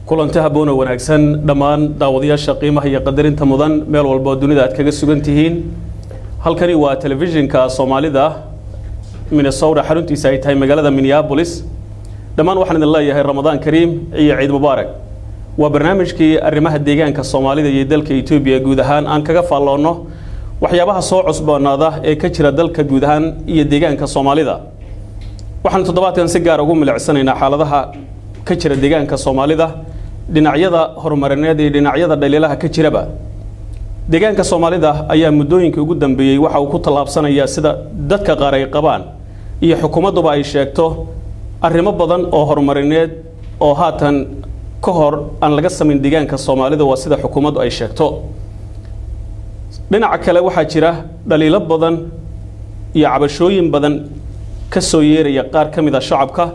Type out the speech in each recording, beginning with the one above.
kulanti haboon wanaagsan dhamaan daawadayaasha qiimaha iyo qadarinta mudan meel walba dunida aad kaga sugan tihiin halkani waa telefishinka Soomaalida Minnesota xaruntiisa ay tahay magaalada Minneapolis dhamaan waxaan idin leeyahay Ramadaan Kariim iyo Ciid Mubaarak waa barnaamijkii arrimaha deegaanka Soomaalida iyo dalka Itoobiya guud ahaan aan kaga faaloono waxyaabaha soo cusboonaada ee ka jira dalka guud ahaan iyo deegaanka Soomaalida waxaan toddobaadkan si gaar ah ugu milicsanaynaa xaaladaha ka jira deegaanka Soomaalida dhinacyada horumarineed iyo dhinacyada dhaliilaha ka jiraba deegaanka Soomaalida ayaa muddooyinkii ugu dambeeyay waxa uu ku talaabsanayaa sida dadka qaar ay qabaan iyo xukuumaduba ay sheegto arrimo badan oo horumarineed oo haatan ka hor aan laga sameyn deegaanka Soomaalida waa sida xukuumaddu ay sheegto dhinaca kale waxa jira dhaliilo badan iyo cabashooyin badan ka soo yeeraya qaar ka mid ah shacabka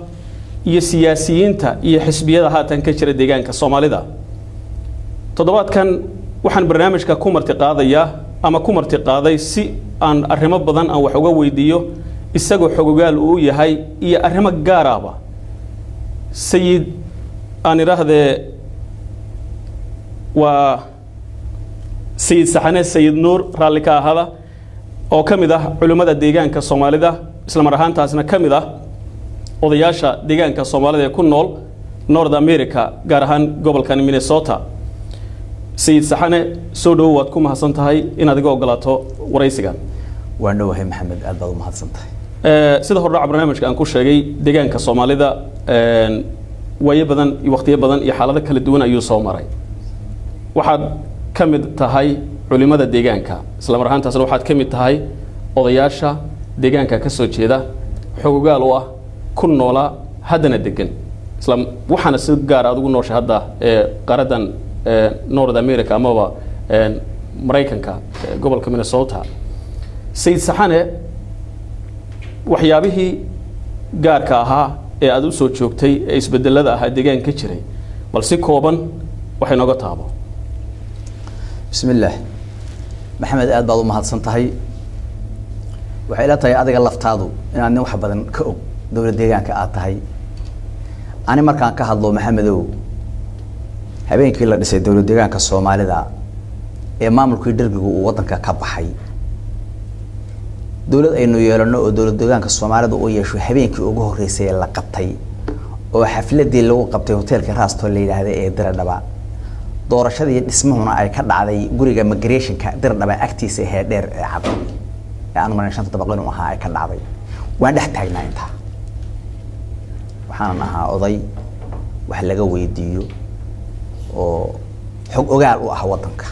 iyo siyaasiyiinta iyo xisbiyada haatan ka jira deegaanka Soomaalida toddobaadkan waxaan barnaamijka ku marti qaaday si aan arrimo badan aan wax uga weydiiyo isagoo xogogaal uu yahay iyo arrimo gaar ah sayid aan iraahday waa sayid saxane sayid nuur raalika ahada oo kamid ah culimada deegaanka Soomaalida isla mar ahaantaasna kamid ah odayaasha deegaanka Soomaalida ee ku nool North America gaar ahaan gobolka Minnesota sayid saxane soo dhawaad ku mahadsan tahay in aad iga ogolaato waraysigan waan dhawahay maxamed aad baad u mahadsan tahay sida hore barnaamijka aan ku sheegay deegaanka Soomaalida way badan iyo waqtiyo badan iyo xaalado kala duwan ayuu soo maray waxaad kamid tahay culimada deegaanka isla mar ahaantaasna waxaad kamid tahay odayaasha deegaanka ka soo jeeda xogogaal u ah ku noola haddana degan isla waxaana si gaar ah ugu nooshay hadda qaradan North America amaba Mareykanka gobolka Minnesota sayid saxane waxyaabihii gaarka ahaa ee aad u soo joogtay ee isbedelada ah deegaanka jiray bal si kooban waxay nooga taabo bismillaah maxamed aad baad u mahadsan tahay waxay la tahay adiga laftaadu inaad wax badan ka og dawladda deegaanka aad tahay ani markaan ka hadlo maxamedow habeenkii la dhisay dawladda deegaanka Soomaalida ee maamulkii dalbigu uu wadanka ka baxay dawlad aynu yeelano oo dawladda deegaanka Soomaalida oo yeesho habeenkii ugu horeysay la qabtay oo xafladii lagu qabtay hotelka Raasto la yiraahday ee Diradhaba doorashadii dhismuhuna ay ka dhacday guriga migration-ka Diradhaba agtiisa ee dheer ee cad ee aan maran dabaqan u ahaa ay ka dhacday waan dhex taagnaa inta waxaan ahaa oday wax laga weydiiyo oo xog ogaal u ah wadanka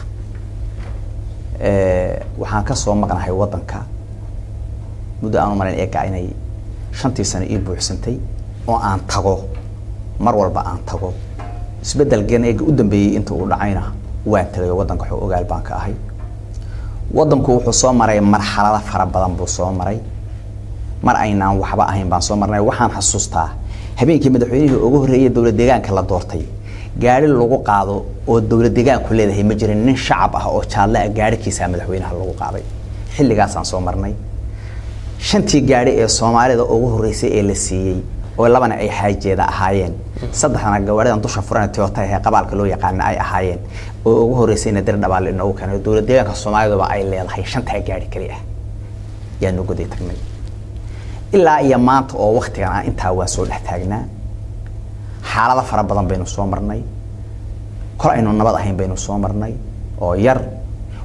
waxaan ka soo maqnahay wadanka muddo aan maran eega inay 5 sano ii buuxsantay oo aan tago mar walba aan tago isbeddelkan ee u dambeeyay inta uu dhacayna waan tagay wadanka xog ogaal baan ka ahay wadanku wuxuu soo maray marxalado fara badan buu soo maray mar aynaan waxba ahayn baan soo marnay waxaan xasuustaa habeenkii madaxweynihii ugu horeeyay dawladda deegaanka la doortay gaari lagu qaado oo dawladda deegaanku leedahay ma jirin nin shacab ah oo jaalle ah gaarikiisa madaxweynaha lagu qaaday xilligaas aan soo marnay shantii gaari ee Soomaalida ugu horeysay ee la siiyay oo labana ay xaajeeda ahaayeen saddexna gawaaridan dusha furan Toyota ee qabaalka loo yaqaan ay ahaayeen oo ugu horeysayna Diradhaba inuu keenay dawladda deegaanka Soomaalida ay leedahay shanta gaari kaliya yaan ugu day tagnay ilaa iyo maanta oo waqtigan aan inta waa soo dhex taagnaa xaalado fara badan baynu soo marnay kor aynu nabad ahayn baynu soo marnay oo yar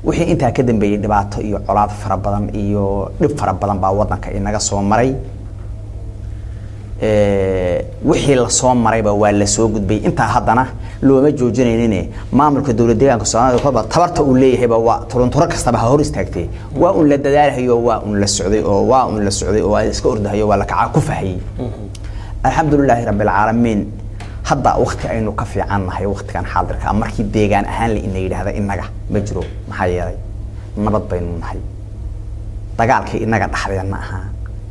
wixii inta ka dambeeyay dhibaato iyo colaad fara badan iyo dhib fara badan baa wadanka inaga soo maray wixii la soo marayba waa la soo gudbay inta haddana looma joojinaynin maamulka dawladda deegaanka Soomaalida qaba tabarta uu leeyahay waa turuntura kasta ba hor istaagtay waa un la dadaalayo waa un la socday oo ay iska ordahayo waa la kaca ku fahayay alxamdulilaahi rabbil caalamiin hadda waqti aynu ka fiicannahay waqtigan xaadirka markii deegaan ahaan la inay yiraahdo inaga ma jiro maxay yeelay nabad baynu nahay dagaalkii inaga dhaxdeena ahaa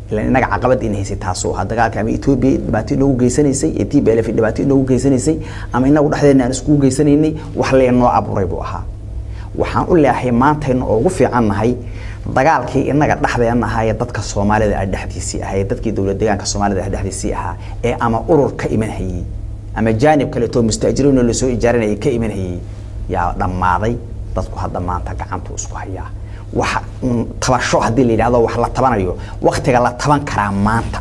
ilaa inaga caqabad in haysay taasoo ah dagaalka ama Itoobiya dhibaato inoo geysanaysay TPLF dhibaato inoo geysanaysay ama inagu dhaxdeena aan isku geysanaynay wax leenoo abuuray buu ahaa waxaan u leeyahay maanta in ugu fiicannahay dagaalkii inaga dhaxdeena ahaa dadka Soomaalida ay dhaxdiisii ahaa dadkii dawladda deegaanka Soomaalida ay dhaxdiisii ahaa ee ama urur ka iman hayay ama jaanib kale to mustaajiriin oo soo ijaaranay ka imanayay yaa dhamaaday dadku hadda maanta gacantu isku hayaa waxa tabasho hadii la yiraahdo wax la tabanayo waqtiga la taban karaa maanta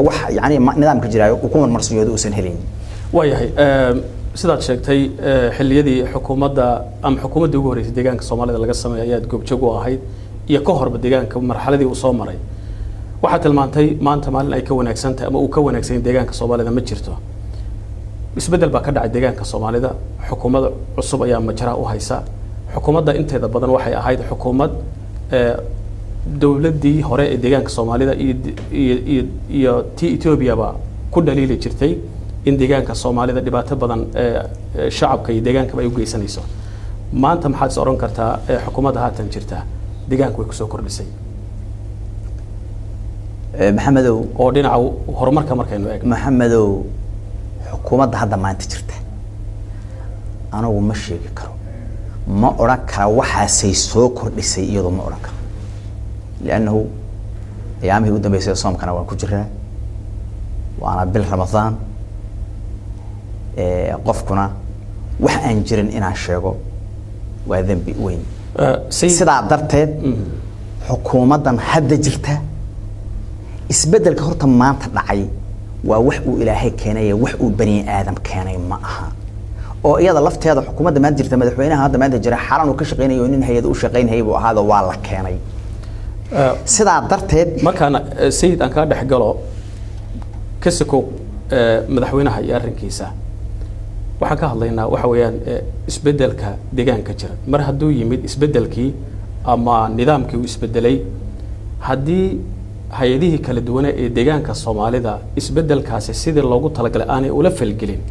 wax yani nidaamka jiraayo hukuumad marsiyood uusan helin wayahay sidaad sheegtay xilliyadii xukuumadda ama xukuumadda ugu horeysay deegaanka Soomaalida laga sameeyay ayaad goobjoog u ahayd iyo ka horba deegaanka marxaladii uu soo maray waxa tilmaantay maanta maalin ay ka wanaagsantahay ama uu ka wanaagsan deegaanka Soomaalida ma jirto isbedel baa ka dhacay deegaanka Soomaalida xukuumadda cusub ayaa majara u haysa xukuumadda inteeda badan waxay ahayd xukuumad dawladdii hore ee deegaanka Soomaalida iyo tii Ethiopia ba ku dhaliili jirtay in deegaanka Soomaalida dhibaato badan shacabka iyo deegaanka ay u geysanayso maanta maxaad soo oran kartaa xukuumadda haatan jirta deegaanka way ku soo kordhisay maxamedow oo dhinaca horumarka markaynu eegno maxamedow xukuumadda hadda maanta jirta anagu ma sheegi karo ma oran kara waxaasay soo kordhisay iyadoo ma oran karo لأنه أيامه قدام بيصير صوم كنا وكجرة وأنا بالرمضان قفكنا وحن جرن إن عشاقه وذنبي وين سيد عبدالتاد حكومة حد جرتها إسبدل كهرت ما تدعي ووحو إلهي كان وحو بني آدم كان معها oo iyada lafteeda xukuumadda ma jirta madaxweynaha hadda maanta jira xalan uu ka shaqeynayo in hay'ad u shaqeynayay buu ahaado waa la keenay sidaa darteed markaana sayid aan ka dhex galo kasako madaxweynaha iyo arrinkiisa waxaan ka hadlaynaa waxa weeyaan isbedelka deegaanka jira mar hadduu yimid isbedelkii ama nidaamkii uu isbedelay haddii hay'adihii kala duwan ee deegaanka Soomaalida isbedelkaasi sidii loogu talagalay aanay ula falgelin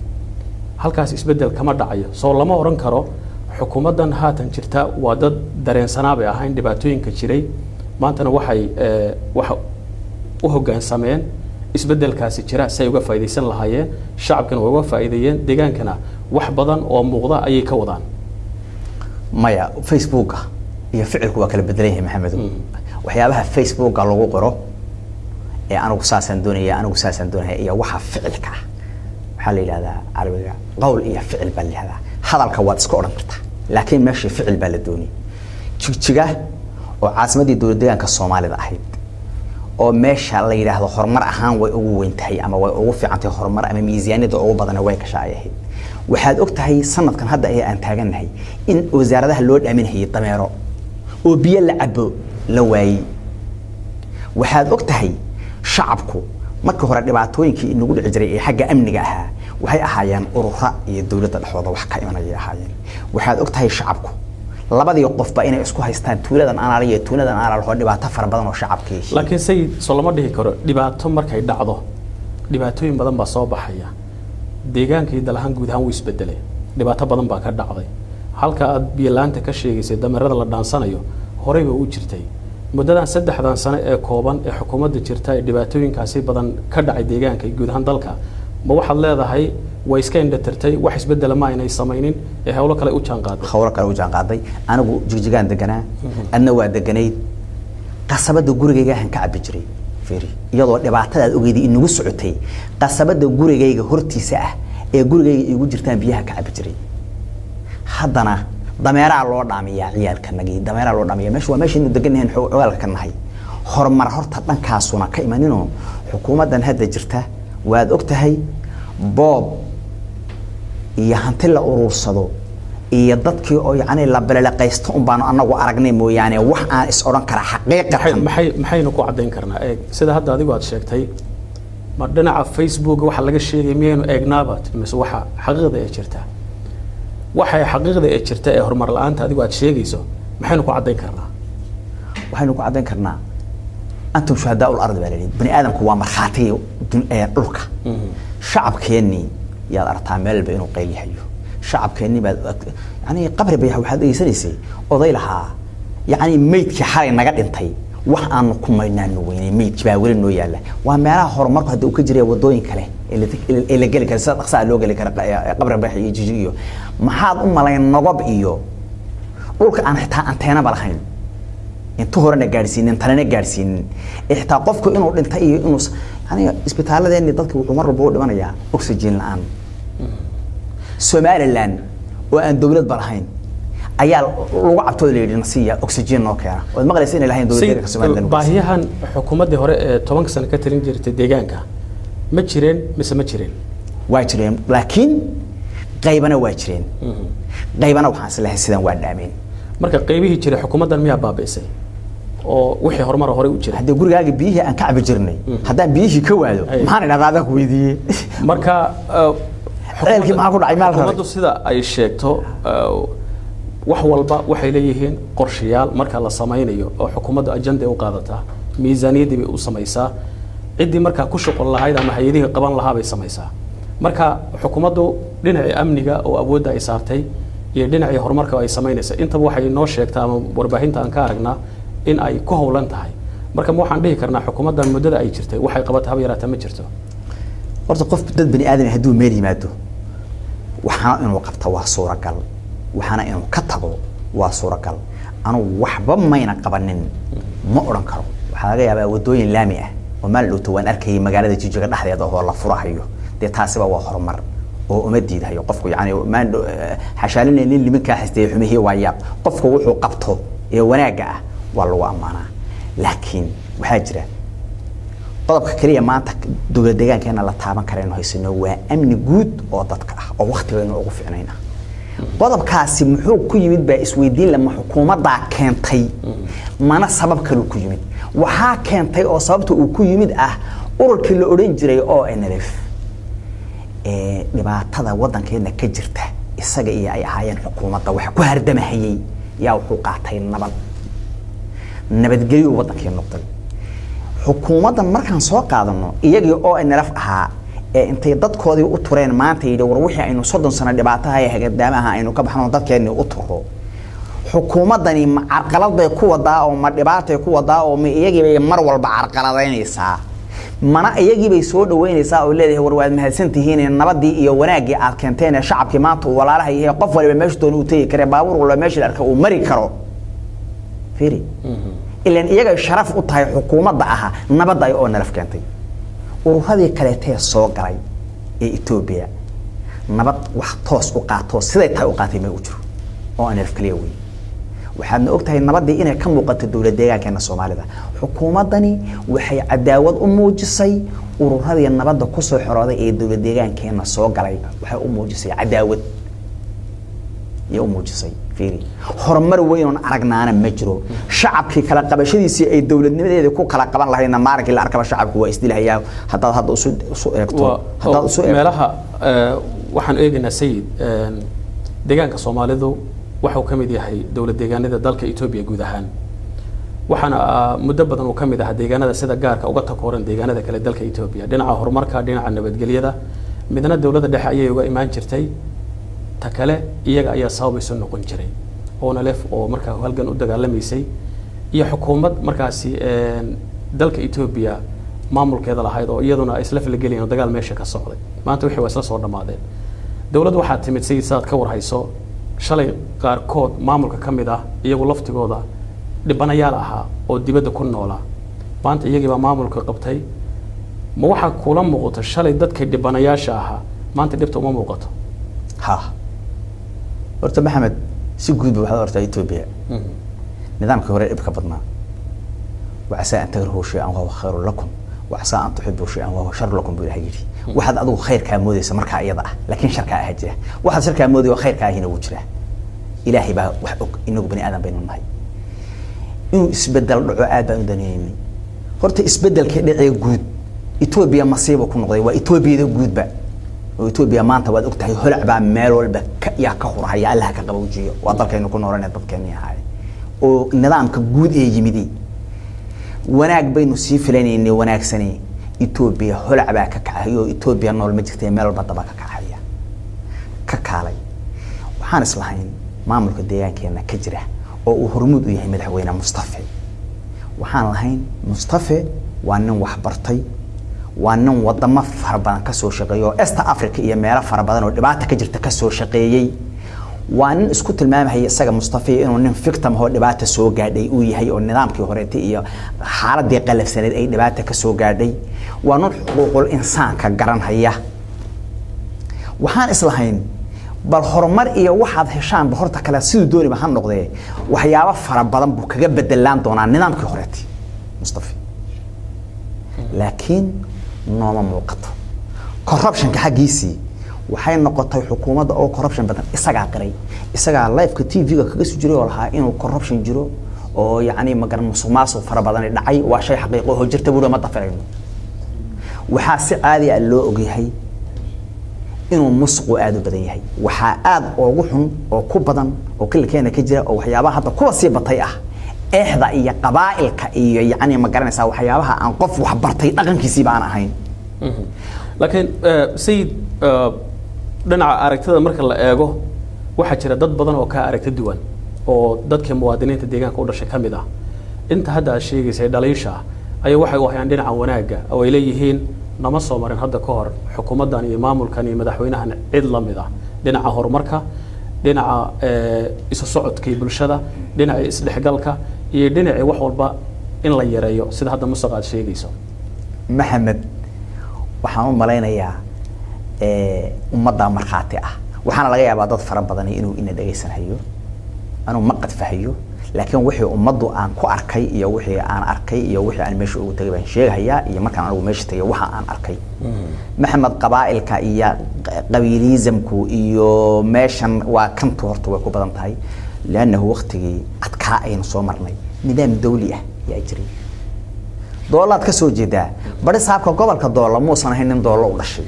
halkaas isbedel kama dhacayo soo lama oran karo xukuumaddan haatan jirta waa dad dareensanaa bay ahayn dhibaatooyinka jiray maantana waxay waxa u hoggaansameen isbedelkaasi jira say uga faa'iideysan lahaayeen shacabkana way uga faa'iideeyeen deegaankana wax badan oo muuqda ayay ka wadaan maya Facebook iyo ficilku waa kala bedelayay maxamed waxyaabaha Facebook lagu qoro ee anigu saasan doonaya iyo waxa ficilka waxa la yiraahdaa carabiga qowl iyo ficil baa la yiraahdaa hadalka waad iska oran kartaa laakiin meeshii ficil baa la doonay jigjiga oo caasimadii dawladda deegaanka Soomaalida ahayd oo meesha la yiraahdo horumar ahaan way ugu weyntahay ama way ugu fiicantay horumar ama miisaaniyada ugu badan way ka shaqeeyay waxaad ogtahay sanadkan hadda ay aan taaganahay in wasaaradaha loo dhaaminayay dameero oo biyo la cabo la waayay waxaad ogtahay shacabku marka hore dhibaatooyinkii inagu dhici jiray ee xagga amniga ahaa waxay ahaayeen urura iyo dawladda dhexdooda wax ka imanaya ahaayeen waxaad ogtahay shacabku labadii qofba inay isku haystaan tuuladan aan hor dhibaato fara badan oo shacabkii laakiin sayid soo lama dhihi karo dhibaato markay dhacdo dhibaatooyin badan baa soo baxaya deegaankii dalahan guud ahaan wuu isbedelay dhibaato badan baa ka dhacday halka aad biyalaanta ka sheegaysay dameerada la dhaansanayo horeyba u jirtay muddadan 3 sano ee kooban ee xukuumadda jirta ee dhibaatooyinkaasi badan ka dhacay deegaanka guud ahaan dalka ma waxaad leedahay way iska indhatirtay wax isbedel ma aynay sameeynin ee hawlo kale u jaanqaaday anigu jigjigaan deganaa adna waa deganayd qasabada gurigayga aan ka cabi jiray fiiri iyadoo dhibaatadaad ogeydii inagu socotay qasabada gurigayga hortiisa ah ee gurigayga igu jirtaan biyaha ka cabi jiray haddana dameeraha loo dhaamiyaa ciyaalkanagii dameeraha loo dhaamiyaa meesha waa meesha inuu deganyahay xogaalka ka nahay horumar horta dhankaasuna ka imaanino xukuumaddan hadda jirta waad ogtahay boob iyo hanti la urursado iyo dadkii oo yani la balaqaysto un baan anagu aragnay mooyaane wax aan is oran kara xaqiiqatan maxaynu ku cadeyn karnaa sida hadda adigu aad sheegtay ma dhinaca Facebook waxa laga sheegay miyaynu eegnaaba mise waxa xaqiiqda ay jirta waxa xaqiiqda ay jirta ee horumar la'aanta adigu aad sheegayso maxaynu ku cadeyn karnaa waxaynu ku cadeyn karnaa antum shuhadaa al-ard balani bani aadamku waa marxaatiga dhulka shacabkeeni yaad artaa meel ba inuu qayl yahay shacabkeeni baad yani qabri bay waxaad eeysanaysay oday lahaa yani meydkii xalay naga dhintay wax aan ku maynaan weynay meydkii baa weli noo yaala waa meelaha horumarku hadda uu ka jiray wadooyin kale ee la geli kara sida dhaqsa loo geli kara qabri bay iyo jijiyo maxaad u malayn nogob iyo dhulka aan xitaa anteena balahayn inta horena gaarsiinin talana gaarsiinin ixtaa qofku inuu dhintay iyo inuu aniga isbitaaladeenni dadku wuxuu mar walba u dhimanayaa oxygen la'aan Somaliland oo aan dawlad balahayn ayaa lagu cabtooda leeyahay nasiya oxygen noo keena oo maqlaysa in ilaahay dawladda ka Somaliland baahiyahan xukuumadda hore ee 10 sano ka tirin jirtay deegaanka ma jireen mise ma jireen waa jireen laakiin qaybana waa jireen qaybana waxaan islahay sidan waa dhaameen marka qaybihii jiray xukuumaddan miyaa baabiisay oo wixii horumar hore u jiray hadii gurigaaga biyihii aan ka cabi jirnay haddaan biyihii ka waado maxaan idhahdaa adag weydiiyey marka ceelkii maxaa ku dhacay maal xukuumaddu sida ay sheegto wax walba waxay leeyihiin qorshayaal marka la samaynayo oo xukuumaddu ajanda u qaadataa miisaaniyadii bay u samaysaa ciddii markaa ku shaqo lahayd ama hay'adihii qaban lahaa bay samaysaa marka xukuumaddu dhinacii amniga oo awoodda ay saartay iyo dhinacii horumarka ay samaynaysa intaba waxay noo sheegtaa ama warbaahinta aan ka aragnaa in ay ku howlan tahay marka ma waxaan dhihi karnaa xukuumaddan muddada ay jirtay waxay qabatay haba yaraata ma jirto horta qof dad bani aadam hadduu meel yimaado waxaana inuu qabto waa suuragal waxaana inuu ka tago waa suuragal anu waxba mayna qabanin ma oran karo waxa laga yaabaa wadooyin laami ah oo maal dhowto waan arkay magaalada Jijjiga dhexdeeda oo la furahayo de taasiba waa horumar oo uma diidayo qofku yaani maan xashaalin in liminka xistay xumihii waa yaab qofku wuxuu qabto ee wanaaga ah waa lagu amaanaa laakiin waxa jira qodobka kaliya maanta dawladda deegaankeena la taaban kareen haysano waa amni guud oo dadka ah oo waqtigeena ugu fiicnayna qodobkaasi muxuu ku yimid baa isweydiin lama xukuumadda keentay mana sabab kale ku yimid waxa keentay oo sababta uu ku yimid ah ururkii la oran jiray oo NLF dhibaatada wadankeena ka jirta isaga iyo ay ahaayeen xukuumadda waxa ku hardamahayay yaa wuxuu qaatay nabadgelyo wadankeena noqday xukuumadda markaan soo qaadano iyagii oo NLF ahaa intay dadkoodii u tureen maanta yidhi war wixii aynu 30 sano dhibaataha ay hagadaamaha aynu ka baxno dadkeena u turo xukuumaddani ma carqalad bay ku wadaa oo ma dhibaatay ku wadaa oo ma iyagii bay mar walba carqaladaynaysaa mana iyagii bay soo dhaweynaysaa oo leedahay war waad mahadsantihiin nabadii iyo wanaagii aad keenteen shacabkii maanta walaalaha yahay qof waliba meesha doon uu tagi kare baabuur wala meesha arka uu mari karo fiiri ilaan iyaga sharaf u tahay xukuumadda aha nabadda ay oo nalaf keentay ururadii kale ee soo galay ee Ethiopia nabad wax toos u qaato siday tahay u qaatay ma u jiro oo aan kaliya weey waxaadna ogtahay nabadii inay ka muuqato dawladda deegaankeena Soomaalida xukuumaddani waxay cadaawad u muujisay ururadii nabadda ku soo xorooday ee dawladda deegaankeena soo galay waxay u muujisay cadaawad iyo u muujisay fiiri horumar weyn oo aragnaana ma jiro shacabkii kala qabashadiisii ay dawladnimadeeda ku kala qaban lahayn maalinka la arkaba shacabku waa isdilahayaa hadda usu eegto meelaha waxaan eegaynaa sayid deegaanka Soomaalidu waxa uu kamid yahay dawlad deegaanada dalka Ethiopia guud ahaan waxaana muddo badan uu kamid ahaa deegaanada sida gaarka uga takooran deegaanada kale dalka Ethiopia dhinaca horumarka dhinaca nabadgelyada midna dawladda dhexe ayay uga imaan jirtay takale iyaga ayaa sababayso noqon jiray oo NLF oo markaa halgan u dagaalamaysay iyo xukuumad markaasi dalka Ethiopia maamulkeeda lahayd oo iyaduna isla falgeliyeen dagaal meesha ka socday maanta wixii waa isla soo dhamaadeen dawladdu waxa timid sayid ka warhayso shalay qaarkood maamulka kamid ah iyagu laftigooda dhibanayaal ahaa oo dibadda ku noolaa maanta iyagii baa maamulka qabtay ma waxa kula muuqato shalay dadka dhibanayaasha ahaa maanta dhibta uma muuqato ha horta Maxamed si guud waxa horta Ethiopia nidaamka hore ibka badnaa وعسى أن تكرهوا شيئا وهو خير لكم وعسى أن تحبوا شيئا وهو شر لكم بالهجري واحد أدو خير كامودي سمركها أيضا لكن شركها هجره واحد شركة كامودي وخير كاهنا وجره إلهي بها وحق إنه بني آدم بين النهي إنه إسبدل عاد بندنيني هرت إسبدل كده جود إثيوبيا مصيبة كن قضية وإثيوبيا ده جود بقى وإثيوبيا ما أنت واد أكتها هلع بقى مال والبك يا كهر هي الله كقبوجية وأضل كأنه كنا ورانا بكني هاي والنظام كجود يجمدي wanaag baynu sii filaynay wanaagsani Ethiopia holacba ka kacayo Ethiopia nool ma jirtay meel walba daba ka kacaya ka kaalay waxaan islahayn maamulka deegaankeena ka jira oo uu hormuud u yahay madaxweyne Mustafa waxaan lahayn Mustafa waa nin wax bartay waa nin wadamo fara badan ka soo shaqeeyo East Africa iyo meelo fara badan oo dhibaato ka jirta ka soo shaqeeyay waan isku tilmaamahay isaga Mustafa inuu nin victim oo dhibaato soo gaadhay uu yahay oo nidaamkii horeetay iyo xaaladii qalafsaneed ay dhibaato ka soo gaadhay وانو حقوق الإنسان كجران هيا وحان إسلاهين بالحرمر إيه واحد هشام بحرت كلا سيد دوري بحن نقضي وحيابا فربضان بوكجب بدلان دونا نظام كهرتي مصطفى لكن نوما موقته corruption كحجيسي waxay noqotay xukuumadda oo corruption badan isaga qiray isaga live ka TV-ga kaga soo jiray walaha inuu corruption jiro oo yaani magaran musuqmaasuq fara badan dhacay waa shay xaqiiqo oo jirta buuro ma dafirayno waxa si caadi ah loo ogyahay inuu musuq aad u badan yahay waxa aad ugu xun oo ku badan oo kale ka jira oo waxyaabaha hadda kuwa sii batay ah eexda iyo qabaa'ilka iyo yaani ma garanaysaa waxyaabaha aan qof wax bartay dhaqankiisiiba aan ahayn laakiin sayid dhinaca aragtida marka la eego waxa jira dad badan oo ka aragti duwan oo dadka muwaadiniinta deegaanka u dhashay kamid ah inta hadda sheegaysay dhaliisha ay waxay u hayaan dhinaca wanaaga oo ay leeyihiin nama soo marin hadda ka hor xukuumadan iyo maamulkan iyo madaxweynahan cid la mid ah dhinaca horumarka dhinaca isu socodka bulshada dhinaca isdhexgalka iyo dhinaca wax walba in la yareeyo sida hadda musaqaad sheegayso maxamed waxaan u maleynayaa ummadda marxaati ah waxaana laga yaabaa dad fara badan inuu ina dhageysanayo anuu ma qad fahayo laakiin wixii ummaddu aan ku arkay iyo wixii aan arkay iyo wixii aan meesha ugu tagay baan sheegayaa iyo markaan anigu meesha tagay waxa aan arkay maxamed qabaa'ilka iyo qabiilizamku iyo meeshan waa kantu horta way ku badan tahay laanahu waqtigii adkaa aynu soo marnay nidaam dawli ah yaa jiray doolaad ka soo jeedaa bari saabka gobolka doola muusan ahayn nin doola u dhashay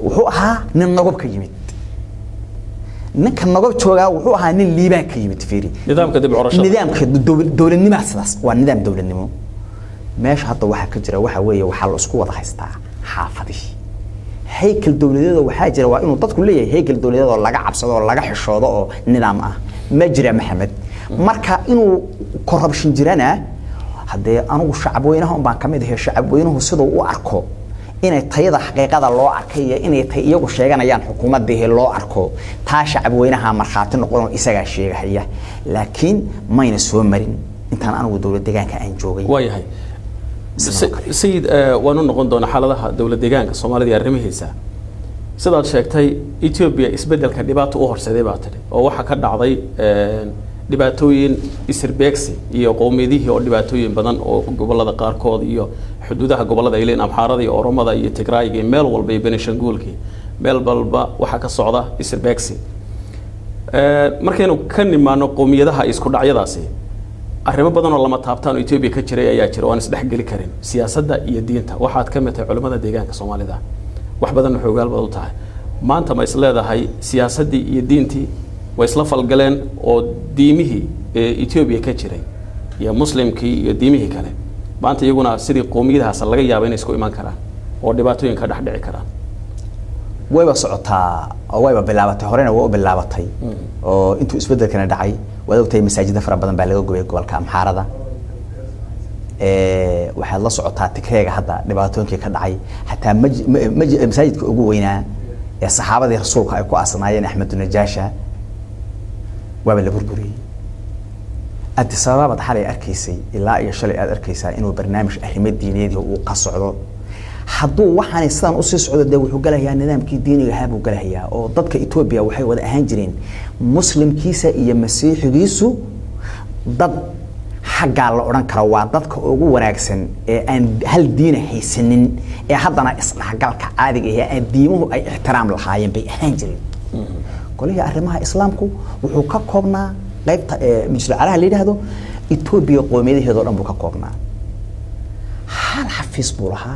wuxuu ahaa nin nagab ka yimid ninka nagab joogaa wuxuu ahaa nin liibaan ka yimid fiiri nidaamka dib u curashada nidaamka dawladnimada sidaas waa nidaam dawladnimo meesha hadda waxa ka jira waxa weeye waxa la isku wada haystaa xaafadii heykal dawladeed waxa jira waa inuu dadku leeyahay heykal dawladeed oo laga cabsado oo laga xishoodo oo nidaam ah ma jira maxamed marka inuu corruption jirana haddii anigu shacabweynaha baan kamid ahay shacabweynuhu sidoo u arko inay tayada xaqiiqada loo arkay inay tay iyagu sheeganayaan xukuumadda loo arko taa shacabweynaha marxaati noqon isaga sheegaya laakiin mayna soo marin intaan anigu dawlad deegaanka aan joogay waayahay sayid waanu noqon doona xaaladaha dawlad deegaanka Soomaaliya arrimihiisa sidaad sheegtay Ethiopia isbedelka dhibaato u horseeday baa tiri oo waxa ka dhacday dhibaatooyin isirbeegsi iyo qowmiyadihii oo dhibaatooyin badan oo gobolada qaarkood iyo xuduudaha gobolada ay leeyihiin Amxaarada iyo Oromada iyo Tigrayga meel walba iyo Benishanguulki meel walba waxa ka socda isirbeegsi markaynu ka nimaano qowmiyadaha isku dhacyadaasi arrimo badan oo lama taabtaan oo Ethiopia ka jiray ayaa jira oo aan isdhexgali karin siyaasadda iyo diinta waxaad ka mid tahay culimada deegaanka Soomaalida wax badan oo xogaal badan u tahay maanta ma isleedahay siyaasaddii iyo diintii way isla falgaleen oo diimihii Ethiopia ka jiray iyo muslimkii iyo diimihii kale maanta iyaguna sidii qowmiyadahaas laga yaabo inay isku iman karaan oo dhibaatooyin ka dhex dhici karaan wayba socotaa oo wayba bilaabatay horena waa u bilaabatay oo intuu isbedelkana dhacay waad ogtahay masaajida fara badan baa laga gubay gobolka Amxaarada waxaad la socotaa Tigreega hadda dhibaatooyinkii ka dhacay hatta masaajidka ugu weynaa ee saxaabadii rasuulka ay ku aasnaayeen Axmed Najaasha waa la burburiyay Addis Ababa xalay arkaysay ilaa iyo shalay aad arkaysaa inuu barnaamij arrimo diineed uu ka socdo hadduu waxaan sidaan u sii socdo wuxuu galayaa nidaamkii diiniga ah buu galayaa oo dadka Ethiopia waxay wada ahaan jireen muslimkiisa iyo masiixigiisu dad xagga la oran karo waa dadka ugu wanaagsan ee aan hal diin haysanin ee haddana isdhexgalka caadiga ah ee diimuhu ay ixtiraam lahaayeen bay ahaan jireen كلها أرمها إسلامكو وحكا كوبنا قيبتا مجلس علىها اللي هذا إثيوبيا قومية هذول أمبوكا كوبنا حال حفيز بولها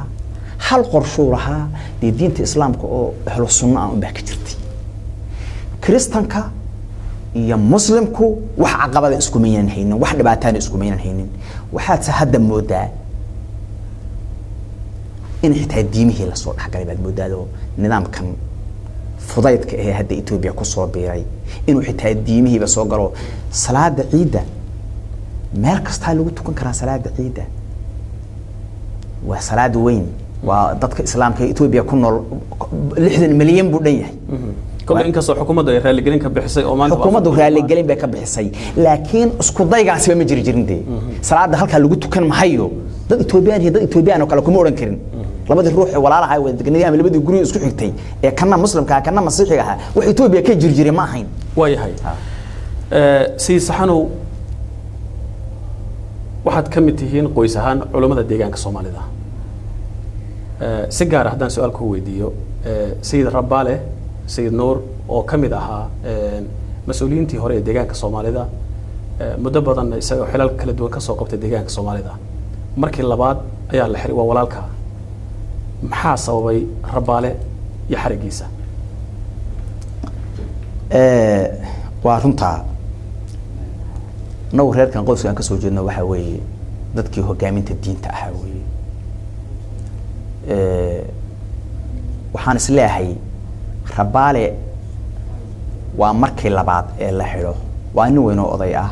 حال قرشورها دي دينة إسلامكو أهل السنة أم بحكترتي كريستانكا يا مسلمكو وح عقبة إسكوميين هينين وح نباتان إسكوميين هينين وحاد سهد مودا إن حتى ديمه لصور حق رباد مودا دو نظام كان فضايتك هي هدي إثيوبيا كسر بيعي إنه حتى ديمه بس وقروا صلاة عيدة مركز تالو تكون كرا صلاة عيدة وصلاة وين وضدك إسلام كإثيوبيا كنا لحد المليون بدنيا كل إنك صح حكومة ده رالي جرين كبحسي أو ما حكومة ده رالي جرين بكبحسي لكن اسكو ضيق عسى ما جري جرين دي صراحة ده هالك اللي قلت كان محيو ده إثيوبيان هي ده إثيوبيان وكلا كم أورن كرين لما الروح ولا على هاي ودقني أعمل بدي يقولوا اسكو حكتي كنا مسلم كنا مسيحي ها وإثيوبيا كي جري جري ما هين ويا هاي سي صحنو واحد كم تهين قويسهان علماء الديجان كصومالي ده سجارة هذا سؤال كوي ديو سيد رباله سيد نور أو كم دها مسؤولين تهوري الديجان كصومالي ده مدبرا يسوي حلال كل دول كسوقة الديجان كصومالي ده مركي اللباد أيها الحري وولالك محاسة وبي رباله يحرق جيسة وارنتا نور هير كان قوس كان كسو جدنا waxa weeye dadkii hogaaminta diinta ah weeye waxaan isleeyahay rabaale waa markii labaad ee la xiro waa in weyn oo oday ah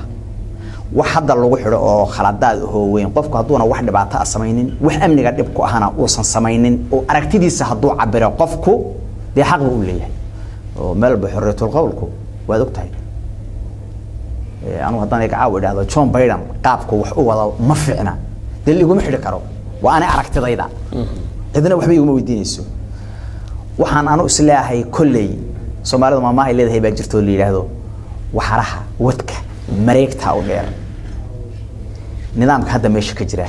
wax hadda lagu xiro oo khaladaad oo weyn qofku haduuna wax dhibaato ah sameeynin wax amniga dhib ku ahana oo san sameeynin oo aragtidiisa haduu cabiro qofku de xaq uu leeyahay oo meel xorriyatul qowlku waad ogtahay أنا هذا عاود هذا شون بيرم قابك وحوه ما فينا ده اللي يقوم يحرق كرو وأنا عرفت ضيدا إذن وحبي يقوم يديني السو وحن أنا أسلحه كلي سمارة ما هي اللي هي بجرتو اللي هذا وحرها وتك مريكتها وغير نظامك هذا مش كجرة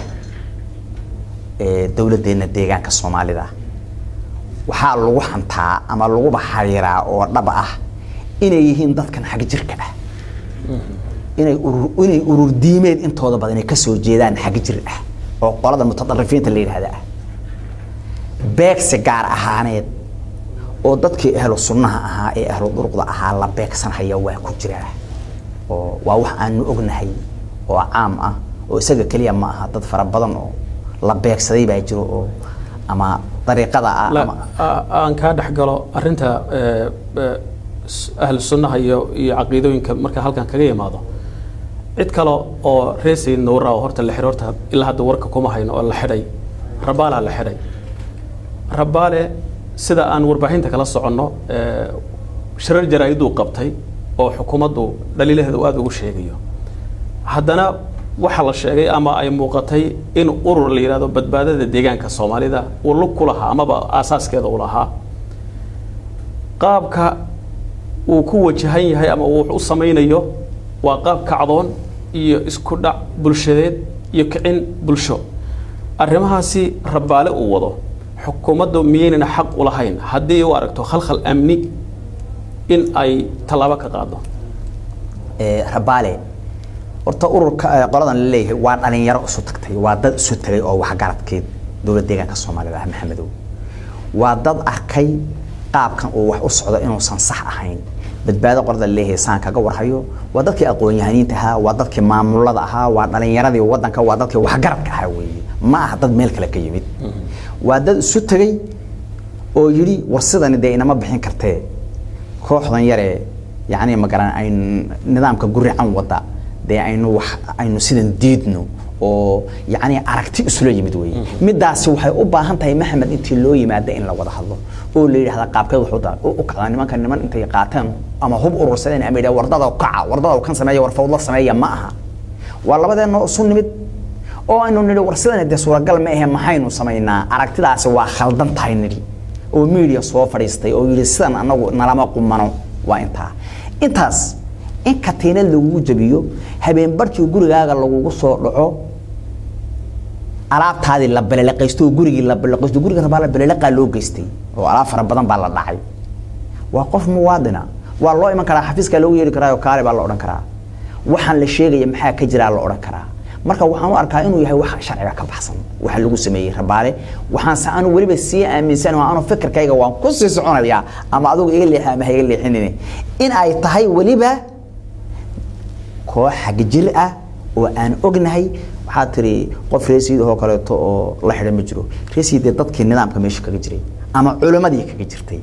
دولة دينا ديجان كالصومالي ده وحال لوحن تا أما لو بحريرة أو ربعة إنه يهين ضد كان حاجة جركة inay urur diimeed intooda badan ay ka soo jeedaan xaq jir ah oo qolada mutadarrifiinta la yiraahdo beegsi gaar ahaaneed oo dadkii ahlu sunnaha ahaa ee ahlu duruqda ahaa la beegsan haya waa ku jira oo waa wax aan ognahay oo caam ah oo isaga kaliya ma aha dad fara badan oo la beegsaday baa jiro oo ama dariiqada ama aan ka dhaxgalo arinta أهل السنة هي عقيدة مركز هالكان كجية ماذا؟ إتكلوا أو رئيسي نورا وهرت اللي حررتها إلا هذا ورك كوما هين ولا حري ربالة على حري ربالة سدا أن وربعين تكلاس عنه شرر جرايد وقبتي أو حكومته دليله هذا وهذا وشيء هذانا وحلا الشيء أما أي موقتي إن أورو اللي هذا بدبادة الدجان كصومالي ده ولو كلها أما بأساس كذا ولها قابك وكوة جهني هي أما وصمين أيوه وقاب كعضون يسكر بلشديد يكعن بلشو الرمها سي ربالة ووضو حكومة مين حق ولا هين هدي واركتو خلخل أمني إن أي طلبك قاضو ربالة ورتأور قرضا لليه وان أن يرى سوتكتي وادد سوتري أو وحجرت كيد دولة ديجان كالصومالي ده محمدو وادد أركي قاب كان وح أصعد إنه صنصح أحين بدبادة قرض اللي هي سان كجور حيو وضدك أقوى يهنيتها وضدك معمولة ها وضدك يردي وضدك وضدك وحجرك حوي ما حدد ملك لك يبيت وضد ستري أو يري ورصدني دينا ما بحين كرتة كوحنا يرى يعني مقارن أين نظام كجوري عن وضع ده أينو سيدن ديدنو oo yaani aragti isla yimid way midaas waxay u baahan tahay maxamed intii loo yimaado in la wada hadlo oo la yiraahdo qaabkeed wuxuu u kacay niman intay qaataan ama hub urursadeen ama ila wardada u kaca wardada kan sameeyo war fawd la sameeyo ma aha waa labadeena soo nimid oo aynu nidhi warsadana de suuragal ma aha maxaynu sameeynaa aragtidaas waa khaldan tahay nidhi oo media soo fadhiistay oo yiri sidan anagu nalama qumano waa intaas in katiinad lagu jabiyo habeen barkii gurigaaga lagu soo dhaco alaabtaadi la balaqaysto gurigii la balaqaysto guriga rabaa la balaqa loo geystay oo alaab fara badan baa la dhacay waa qof muwaadina waa loo iman karaa xafiiska loo yeeri karaa oo kaale baa la oran karaa waxaan la sheegay maxaa ka jira la oran karaa marka waxaan u arkaa inuu yahay wax sharciga ka baxsan waxa lagu sameeyay rabaale waxaan saanu waliba si aaminsan oo aanu fikirkayga waan ku sii soconayaa ama adigu iga leexaa ma iga leexinine in ay tahay waliba koox xaqjil ah oo aan ognahay waxa tiri qof reesiid oo kale oo la xidhan ma jiro reesiid dadkii nidaamka meesha kaga jiray ama culimadii kaga jirtay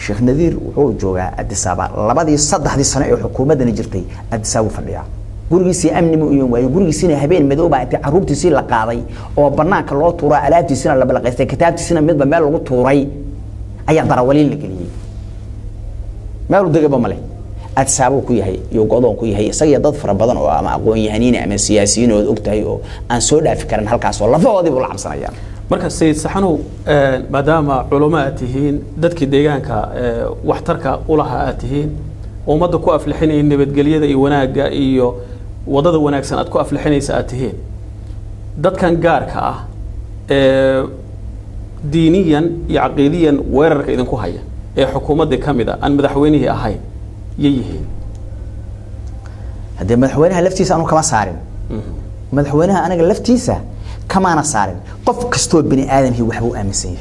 sheekh nadiir wuxuu joogaa Addis Ababa labadii saddexdii sano ee xukuumadani jirtay Addis Ababa fadhiya gurigiisii amni ma uyan waayo gurigiisina habeen madow baa intii caruurtiisii la qaaday oo banaanka loo tuuray alaabtiisina la balaqaystay kitaabtiisina midba meel lagu tuuray ayaa darawaliin la geliyay ما له دقة بمله أتسابو كي هي يوقظون كي هي سجى ضد فربضان أو أما أقوين يهنين أما سياسيين وأكتهي أو أن سودا فكرن هالكاس والله فاضي بالعب صنايع marka sayid saxanow maadaama culamo aad tihiin dadkii deegaanka waxtarka u lahaa aad tihiin ummadda ku aflixinay nabadgelyada iyo wanaagga iyo wadada wanaagsan aad ku aflixinaysa aad tihiin dadkan gaarka ah diiniyan iyo caqiidiyan weerarka idinku haya ee xukuumadda kamida aan madaxweynihii ahayn yihiin hadii madaxweynaha laftiisa aanu kama saarin madaxweynaha anaga laftiisa كما أنا صارن قف كستو بني آدم هي وحبو أمسيه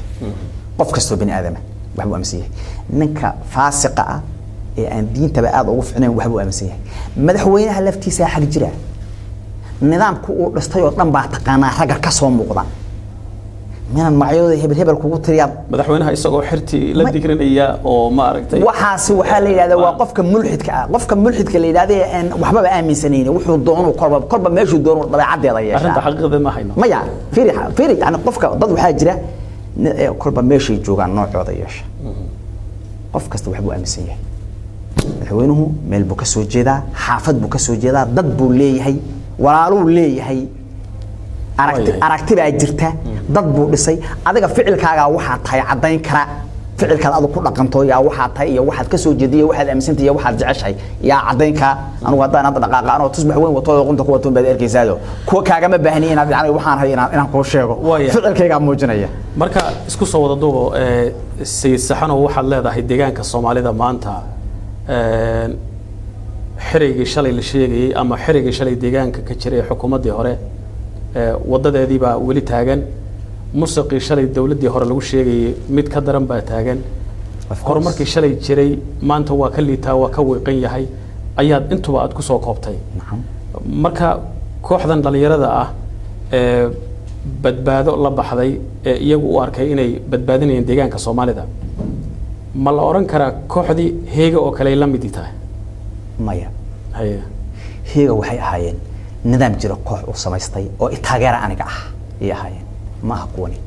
قف كستو بني آدم وحبو أمسيه نك فاسقة أن دين تبع هذا وقف عنه وحبو أمسيه مدحوينها لفتي ساحة جرا النظام كو استيو طن بعتقنا رجع كسوم مقطع من المعيود هبل كو ترياب مدحوينها يسقو حرتي لا ذكرين إياه أو ما أركتي وحاس وحالي هذا وقف كملحد قف كملحد كلي هذا أن وحبا آمن سنين وحو الضون وقرب ما يجوا الضون طبيعة عدي ضيع أنت حقق ما حينا ما يعني فيري يعني قف ضد وحاجة قرب ما يجوا جوع النوع ضيعش قف كست وحبو آمن سنين مدحوينه مال بكسو جدا حافظ بكسو جدا ضد بولي هي ورالو لي هي aragti baa jirta dad buu dhisay adiga ficilkaaga waxa tahay cadeyn kara ficilkaad adigu ku dhaqanto yaa waxa tahay iyo waxaad ka soo jeediyo waxaad aaminsantahay iyo waxaad jeceshahay yaa cadeyn ka anigu hadaan hadda dhaqaaqa anoo tusbax weyn wato qunta ku wato baad arkaysaado kuwa kaaga ma baahni inaad yani waxaan hay inaan ku sheego ficilkayga muujinaya marka isku soo wada duubo sayid saxanow waxaad leedahay deegaanka Soomaalida maanta xiriga shalay la sheegay ama xiriga shalay deegaanka ka jiray xukuumadii hore wadadeedii baa weli taagan musuqii shalay dawladii hore lagu sheegay mid ka daran baa taagan horumarkii shalay jiray maanta waa ka liitaa waa ka weeqan yahay ayaad intuba aad ku soo koobtay marka kooxdan dhalinyarada ah badbaado la baxday iyagu u arkay inay badbaadinayaan deegaanka Soomaalida ma la oran karaa kooxdii heega oo kale la mid tahay maya heega waxay ahaayeen nidaam jira koox u samaystay oo taageera aniga ah yahay ma aqooni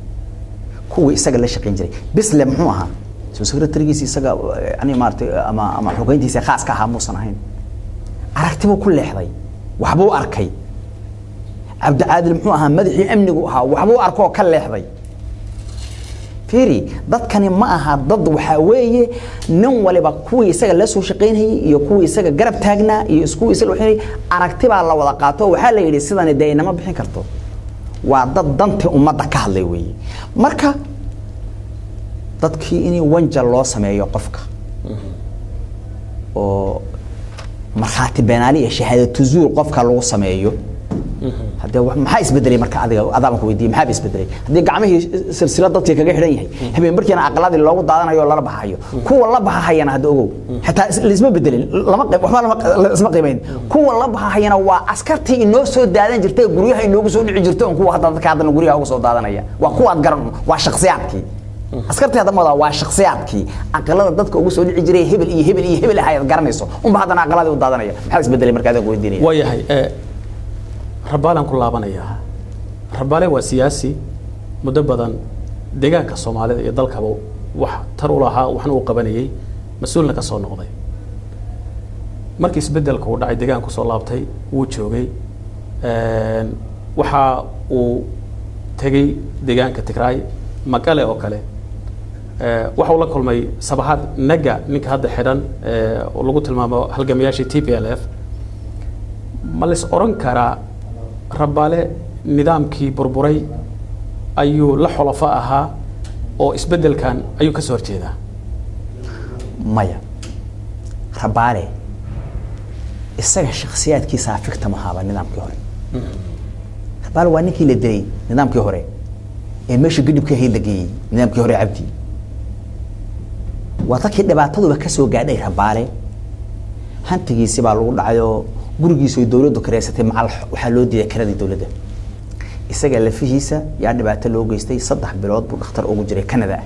kuwii isaga la shaqeyn jiray bisle muxuu ahaa soo secretary-giisa isaga ani maartay ama xogeyntiisa khaaska ah muusan ahayn aragtibu ku leexday waxbuu arkay abdi aadil muxuu ahaa madaxii amnigu ahaa waxbuu arko ka leexday fiiri dadkani ma aha dad waxa weeye nin waliba kuwii isaga la soo shaqeynayay iyo kuwii isaga garab taagnaa iyo isku isaga waxay aragti baa la wada qaato waxa la yiri sidan deynama bixin karto waa dad danta ummadda ka hadlay weeye marka dadkii inay wanja loo sameeyo qofka oo marxaati beenaali iyo shahaadatu zuur qofka lagu sameeyo هذا ما حيس بدري مركز هذا أدام كويدي ما حيس بدري هذا قامه سلسلة ضغط كجاه حريني هبين بركي أنا أقلاد اللي لو ضاعنا يلا ربح حيو كو الله بها حينا هذا أجو حتى الاسم بدري لما وحنا الاسم قيمين كو الله بها حينا وعسكرتي إنه سود دادن جرتي جريها إنه سود جرتهم كو هذا كذا إنه جريها وسود دادن يا وكو أتقرن وشخصيات كي عسكرتي هذا موضوع وشخصيات كي أقلاد ضغط كو سود يجري هبل هاي أتقرنيسو بعد أنا أقلاد ودادن يا ما حيس بدري مركز هذا كويدي ويا هاي ربالان كل لابنايا ربالي وسياسي مدبدا deegaanka Soomaalida iyo dalkaba wax tar u lahaa waxna uu qabanayay mas'uulna ka soo noqday markii isbedelku uu dhacay deegaanku soo laabtay uu joogay waxa uu tagay deegaanka Tigray Maqale oo kale waxa uu la kulmay sabaxad naga ninka hadda xiran oo lagu tilmaamo halgamayaashii TPLF ma la is oran karaa ربالة نظام كي بربري أيو لحلفاءها أو إسبدل كان أيو كسر كذا مايا ربالة السجع الشخصيات كي سافك تمهابا نظام كهوري ربالة واني كي لدري نظام كهوري المشي قدب كهي لقي نظام كهوري عبدي وطاكي دبعتضو بكسو قاعدة ربالة هانتجي سبالو دعيو gurigiisa dawladdu kareysatay macal waxa loo diiday karadii dawladda isaga lafihiisa yaa dhibaato loo geystay 3 bilood buu dhakhtar ugu jiray Canada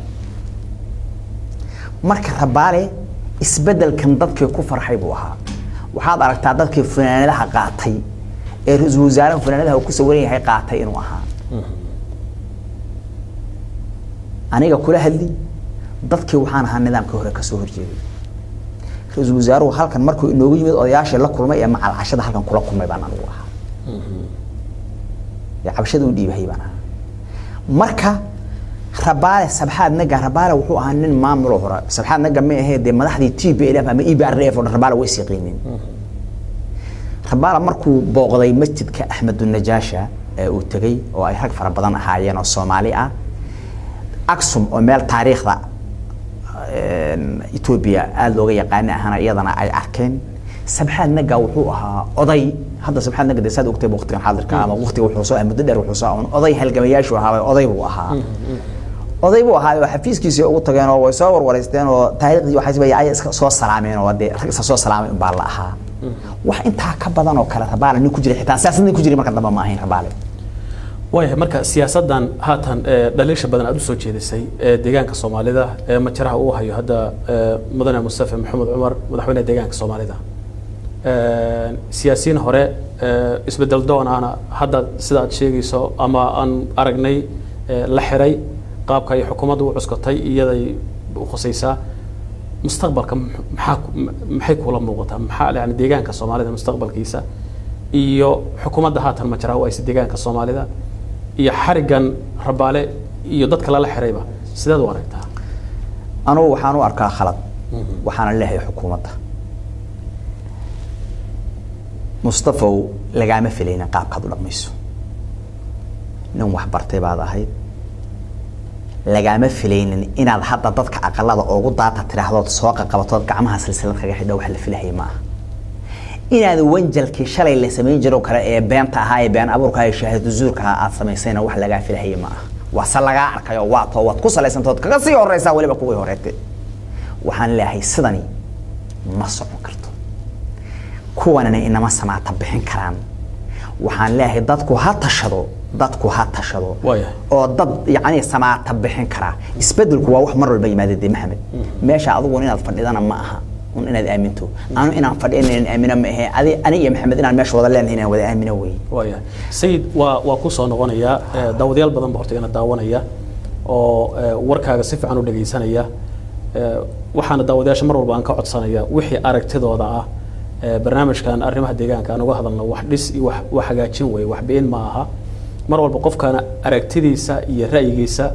marka rabaale isbedelkan dadkii ku farxay buu ahaa waxaad aragtaa dadkii fanaanadaha qaatay ee ra'iisul wasaaraha fanaanadaha ku sawiran yahay qaatay inuu ahaa aniga kula hadli dadkii waxaan ahaa nidaamka hore ka soo horjeeday رئيس وزراء halkan markuu inoogu yimid odayaasha la kulmay ee macal cashada halkan kula kulmay baan anigu ahaa ya cabashadu dhiibay baan marka rabaale sabxaad naga rabaale wuxuu ahaa nin maamulo hore sabxaad naga ma ahayd madaxdii TPLF ama EPRDF oo rabaale way siiqeenin rabaale markuu booqday masjidka Axmed Najaasha ee uu tagay oo ay rag fara badan ahaayeen oo Soomaali ah Aksum oo meel taariikhda Ethiopia aad looga yaqaan ahana iyadana ay arkeen sabxaad naga wuxuu ahaa oday hadda sabxaad naga deesad ogtay waqtigan xaadirka ama waqtiga wuxuu soo muddo dheer wuxuu soo oday halgamayaashu ahaa oday buu ahaa oo xafiiskiisa ugu tageen oo way soo warwareysteen oo taariikhdii waxa ay iska soo salaameen oo rag iska soo salaamay in baa la ahaa wax inta ka badan oo kala rabaale nin ku jiray xitaa siyaasadna ku jiray marka dambe ma ahayn rabaale way marka siyaasadan haatan dhaliisha badan aad u soo jeedisay deegaanka Soomaalida majaraha uu hayo hadda mudane Mustafa Maxamed Umar madaxweynaha deegaanka Soomaalida siyaasiyiin hore isbedel doonana hadda sida aad sheegayso ama aan aragnay la xiray qaabka ay xukuumaddu u cuskatay iyaday u khusaysaa mustaqbalka maxay kula muuqataa maxaa yani deegaanka Soomaalida mustaqbalkiisa iyo xukuumadda haatan majaraha oo ay deegaanka Soomaalida iyo xarigan rabaale iyo dadka la xirayba sidaad u aragtaa anoo waxaan u arkaa khalad waxaan leeyahay xukuumadda Mustafa lagama filayna qaabka u dhaqmayso nin wax bartay baad ahayd lagama filaynin inaad hadda dadka aqalada ugu daata tiraahdo soo qabato gacmaha silsilad kaga xidho wax la filahay ma inaad wanjalkii shalay la sameyn jiro kale ee beenta ahaa ee been abuurka ay shahaado zuurka aad sameysayna wax laga filahay ma waa laga arkayo waa to wad ku salaysantood kaga sii horeysa waliba kuwii horeetay waxaan leeyahay sidani ma socon karto kuwanana inama samaata bixin karaan waxaan leeyahay dadku ha tashado oo dad yaani samaata bixin kara isbedelku waa wax mar walba yimaadeen Maxamed meesha adigu inaad fadhidana ma aha inaad aaminto aanu inaan fadhiyo inaan aamino ma aha ani iyo Maxamed inaan meesha wada leenahay inaan wada aamino way sayid waa ku soo noqonaya dawadayaal badan ba horta ina daawanaya oo warkaaga si fiican u dhageysanaya waxaana daawadayaasha mar walba aan ka codsanaya wixii aragtidooda ah barnaamijkan arrimaha deegaanka aan uga hadalno wax dhis iyo wax hagaajin way wax been ma aha mar walba qofkana aragtidiisa iyo ra'yigiisa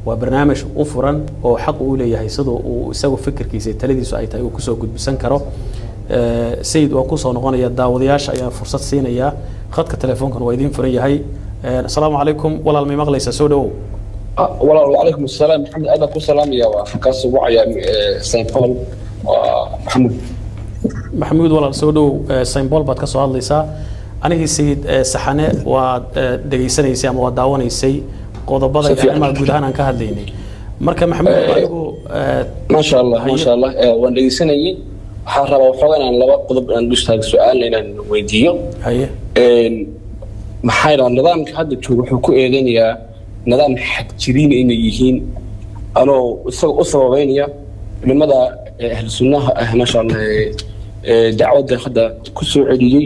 waa barnaamij u furan oo xaq u leeyahay sidoo uu isagu fikirkiisa taladiisu ay tahay uu ku soo gudbisan karo sayid waa ku soo noqonaya daawadayaasha ayaa fursad siinaya khadka telefoonkan waa idin furan yahay assalaamu calaykum walaal ma maqlaysaa soo dhawow walaal wacalaykum assalaam maxamed aad ku salaamaya waa kaas wacaya Saint Paul maxamuud walaal soo dhawow Saint Paul baad ka soo hadlaysaa anigii sayid saxane waa dhageysanaysay ama waa daawanaysay qodobada arrimaha guud ahaan aan ka hadlaynay marka maxamuud adigu ma sha Allah waan dhageysanayay waxaan rabaa waxoogaa inaan laba qodob aan dhustaago su'aal inaan weydiiyo maxay rabaa nidaamka hadda jooga wuxuu ku eedeynayaa nidaam xaq jirin inay yihiin anoo isaga u sababeynaya culimada ahlu sunnaha ma sha Allah dacwada hadda ku soo celiyay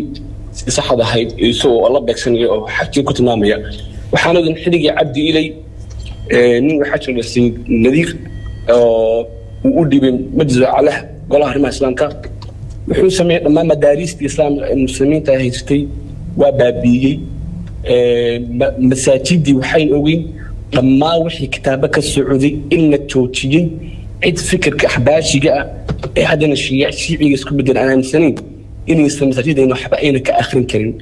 si saxda ahayd isoo alla beegsanayo oo xaq jir ku tilmaamaya waxaan odan xiligi cabdi ilay nin waxa jira sayid nadiir oo uu dhibay majlis calaha golaha arrimaha islaamka wuxuu sameeyay dhammaan madaarista islaamka ee muslimiinta haystay waa baabiyay masaajidii waxay ogeyn dhammaan wixii kitaabo ka socday in la joojiyay cid fikirka axbaashiga ah ee haddana shiiciga isku bedel aan aaminsanayn inaysan masaajidayna waxba ayna ka akhrin karin